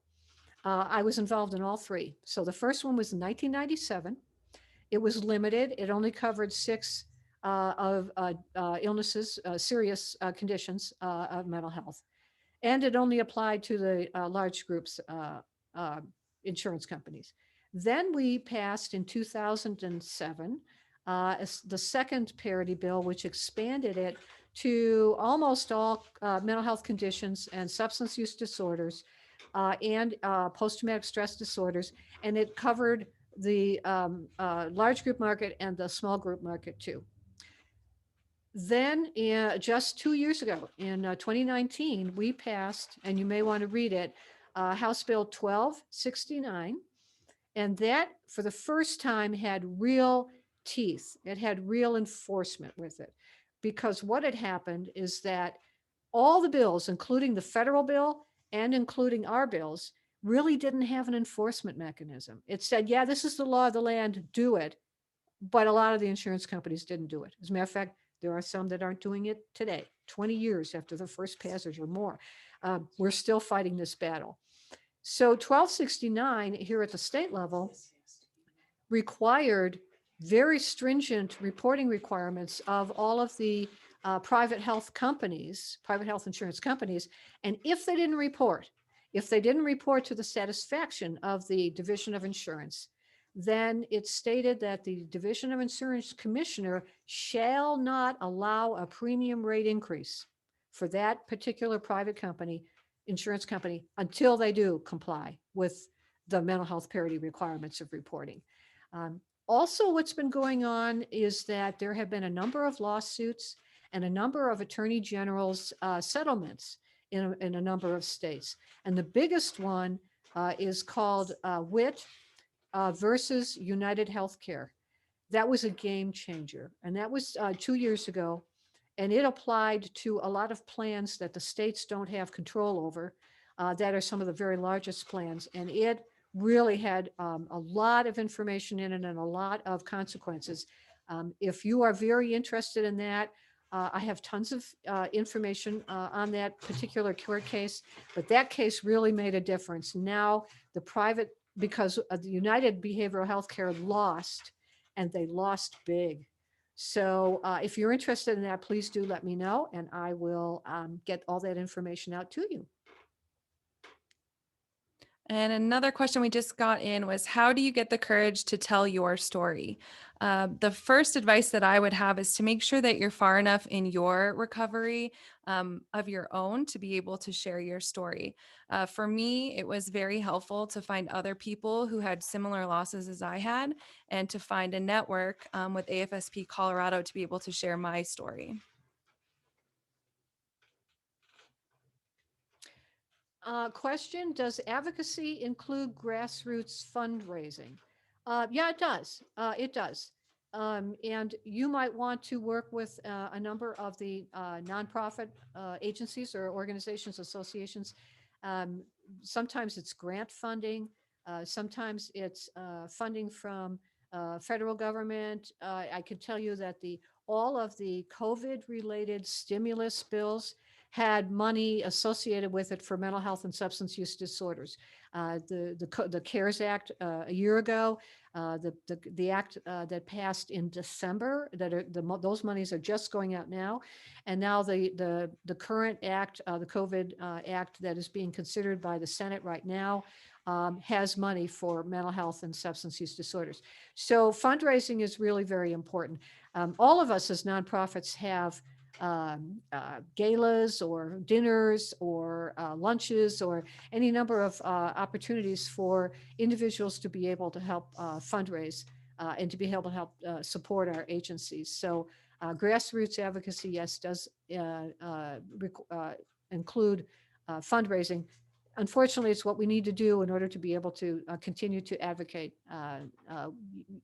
I was involved in all 3. So the first one was in 1997. It was limited. It only covered 6 of illnesses, serious conditions of mental health. And it only applied to the large groups insurance companies. Then we passed in 2007 the second parity bill, which expanded it to almost all mental health conditions and substance use disorders and post-traumatic stress disorders. And it covered the large group market and the small group market too. Then just 2 years ago, in 2019, we passed, and you may want to read it, House Bill 1269. And that, for the first time, had real teeth. It had real enforcement with it. Because what had happened is that all the bills, including the federal bill and including our bills, really didn't have an enforcement mechanism. It said, yeah, this is the law of the land, do it. But a lot of the insurance companies didn't do it. As a matter of fact, there are some that aren't doing it today, 20 years after the first passage or more. We're still fighting this battle. So 1269 here at the state level required very stringent reporting requirements of all of the private health companies, private health insurance companies. And if they didn't report, to the satisfaction of the Division of Insurance, then it stated that the Division of Insurance Commissioner shall not allow a premium rate increase for that particular private company, insurance company, until they do comply with the mental health parity requirements of reporting. Also, what's been going on is that there have been a number of lawsuits and a number of attorney general's settlements in a number of states. And the biggest one is called WIT versus United Healthcare. That was a game changer. And that was 2 years ago. And it applied to a lot of plans that the states don't have control over, that are some of the very largest plans. And it really had a lot of information in it and a lot of consequences. If you are very interested in that, I have tons of information on that particular court case, but that case really made a difference. Now, the private, because the United Behavioral Healthcare lost, and they lost big. So if you're interested in that, please do let me know, and I will get all that information out to you. And another question we just got in was, how do you get the courage to tell your story? The first advice that I would have is to make sure that you're far enough in your recovery of your own to be able to share your story. For me, it was very helpful to find other people who had similar losses as I had, and to find a network with AFSP Colorado to be able to share my story. Question, does advocacy include grassroots fundraising? Yeah, it does. It does. And you might want to work with a number of the nonprofit agencies or organizations, associations. Um, Sometimes it's grant funding. Sometimes it's funding from federal government. I can tell you that all of the COVID-related stimulus bills had money associated with it for mental health and substance use disorders. The CARES Act a year ago, the act that passed in December, those monies are just going out now, and now the current act, the COVID act that is being considered by the Senate right now, has money for mental health and substance use disorders. So fundraising is really very important. All of us as nonprofits have galas or dinners or lunches or any number of opportunities for individuals to be able to help fundraise and to be able to help support our agencies. So grassroots advocacy, yes, does include fundraising. Unfortunately, it's what we need to do in order to be able to continue to advocate on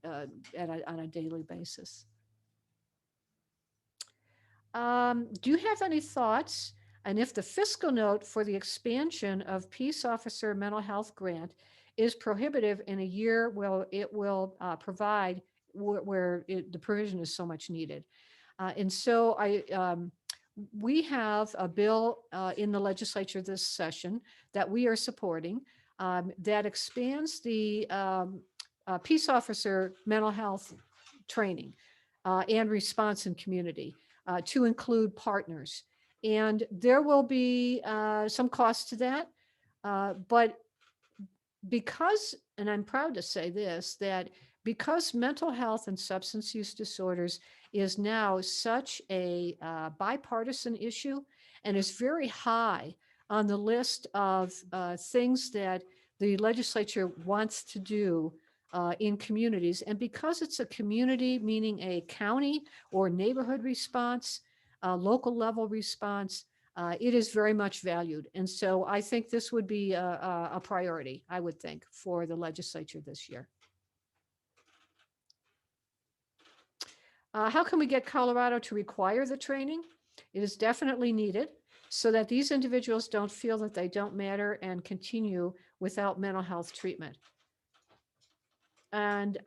a daily basis. Do you have any thoughts on if the fiscal note for the expansion of peace officer mental health grant is prohibitive in a year where it will provide where the provision is so much needed? And so we have a bill in the legislature this session that we are supporting that expands the peace officer mental health training and response in community to include partners. And there will be some cost to that. But because, and I'm proud to say this, that because mental health and substance use disorders is now such a bipartisan issue and is very high on the list of things that the legislature wants to do in communities. And because it's a community, meaning a county or neighborhood response, local level response, it is very much valued. And so I think this would be a priority, I would think, for the legislature this year. How can we get Colorado to require the training? It is definitely needed so that these individuals don't feel that they don't matter and continue without mental health treatment. And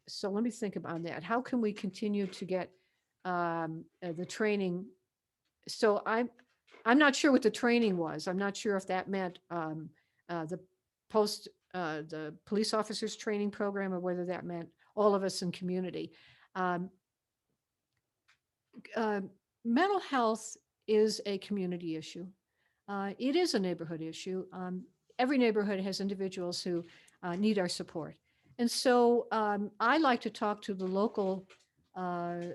so let me think about that. How can we continue to get the training? So I'm not sure what the training was. I'm not sure if that meant the post the police officers training program, or whether that meant all of us in community. Um, uh, Mental health is a community issue. It is a neighborhood issue. Every neighborhood has individuals who need our support. And so I like to talk to the local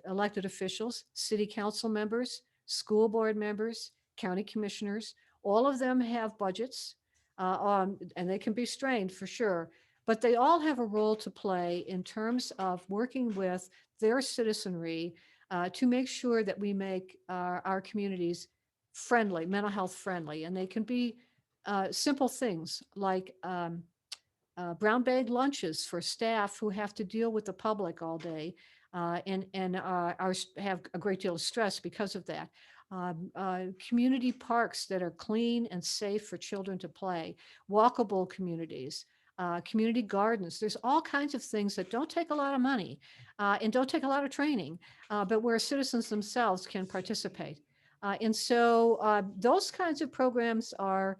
elected officials, city council members, school board members, county commissioners. All of them have budgets, and they can be strained for sure, but they all have a role to play in terms of working with their citizenry to make sure that we make our communities friendly, mental health friendly. And they can be simple things like brown bag lunches for staff who have to deal with the public all day and have a great deal of stress because of that. Community parks that are clean and safe for children to play, walkable communities, community gardens. There's all kinds of things that don't take a lot of money and don't take a lot of training, but where citizens themselves can participate. And so those kinds of programs are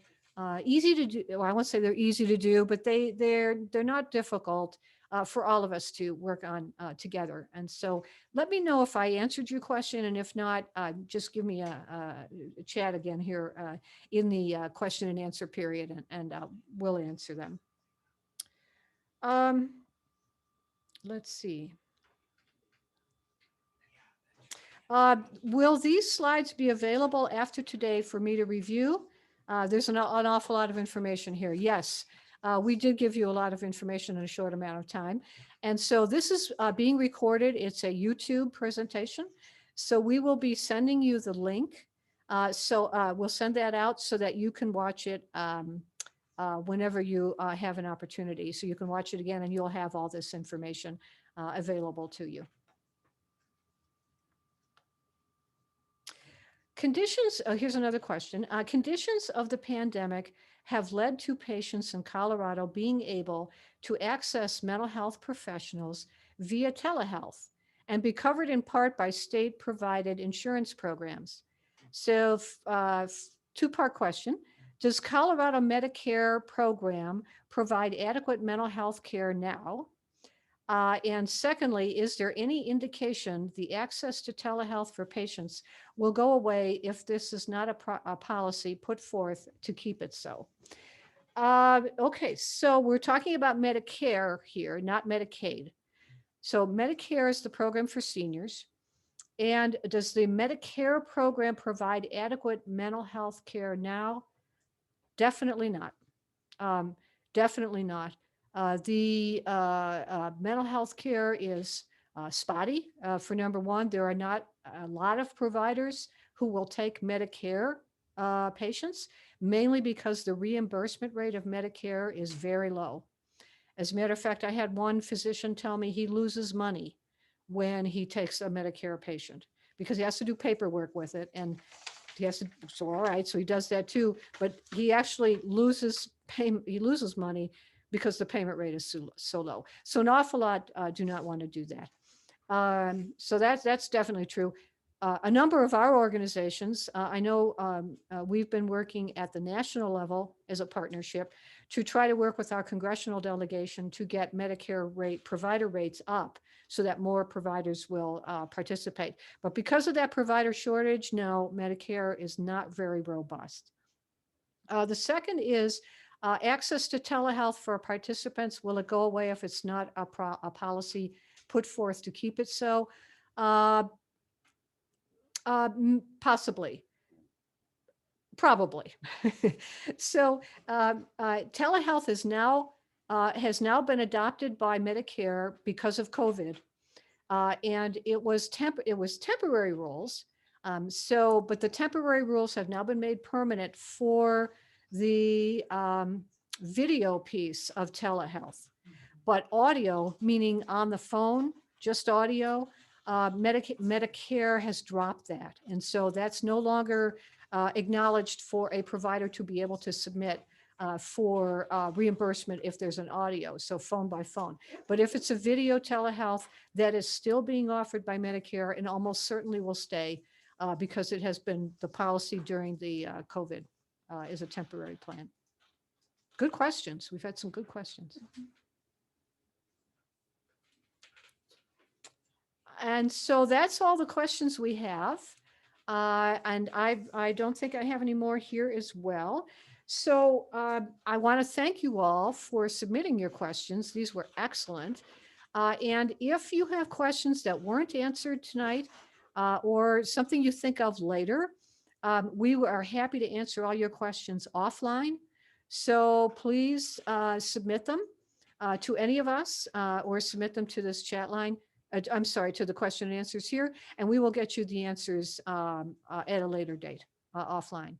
easy to do. Well, I won't say they're easy to do, but they're not difficult for all of us to work on together. And so let me know if I answered your question, and if not, just give me a chat again here in the question and answer period, and we'll answer them. Um, let's see. Will these slides be available after today for me to review? There's an awful lot of information here. Yes, we did give you a lot of information in a short amount of time. And so this is being recorded. It's a YouTube presentation. So we will be sending you the link. We'll send that out so that you can watch it whenever you have an opportunity. So you can watch it again, and you'll have all this information available to you. Conditions, here's another question. Conditions of the pandemic have led to patients in Colorado being able to access mental health professionals via telehealth and be covered in part by state-provided insurance programs. So, two-part question. Does Colorado Medicare program provide adequate mental health care now? And secondly, is there any indication the access to telehealth for patients will go away if this is not a policy put forth to keep it so? Okay, so we're talking about Medicare here, not Medicaid. So Medicare is the program for seniors. And does the Medicare program provide adequate mental health care now? Definitely not. Definitely not. The mental health care is spotty. For number one, there are not a lot of providers who will take Medicare patients, mainly because the reimbursement rate of Medicare is very low. As a matter of fact, I had one physician tell me he loses money when he takes a Medicare patient because he has to do paperwork with it, and he has to, so all right, so he does that too, but he actually loses money because the payment rate is so low. So an awful lot do not want to do that. So that's definitely true. A number of our organizations, I know we've been working at the national level as a partnership to try to work with our congressional delegation to get Medicare provider rates up so that more providers will participate. But because of that provider shortage, no, Medicare is not very robust. The second is access to telehealth for participants. Will it go away if it's not a policy put forth to keep it so? Possibly. Probably. So telehealth is now has now been adopted by Medicare because of COVID, and it was temporary rules. But the temporary rules have now been made permanent for the video piece of telehealth. But audio, meaning on the phone, just audio, Medicare has dropped that. And so that's no longer acknowledged for a provider to be able to submit for reimbursement if there's an audio, so phone by phone. But if it's a video telehealth, that is still being offered by Medicare and almost certainly will stay because it has been the policy during the COVID is a temporary plan. Good questions. We've had some good questions. And so that's all the questions we have. And I don't think I have any more here as well. So I want to thank you all for submitting your questions. These were excellent. And if you have questions that weren't answered tonight or something you think of later, we are happy to answer all your questions offline. So please submit them to any of us or submit them to this chat line. I'm sorry, to the question and answers here, and we will get you the answers at a later date offline.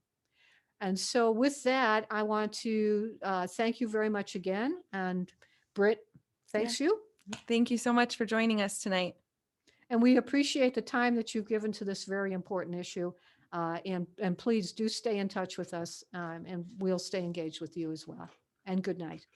And so with that, I want to thank you very much again. And Britt, thanks you. Thank you so much for joining us tonight. And we appreciate the time that you've given to this very important issue. And please do stay in touch with us and we'll stay engaged with you as well. And good night.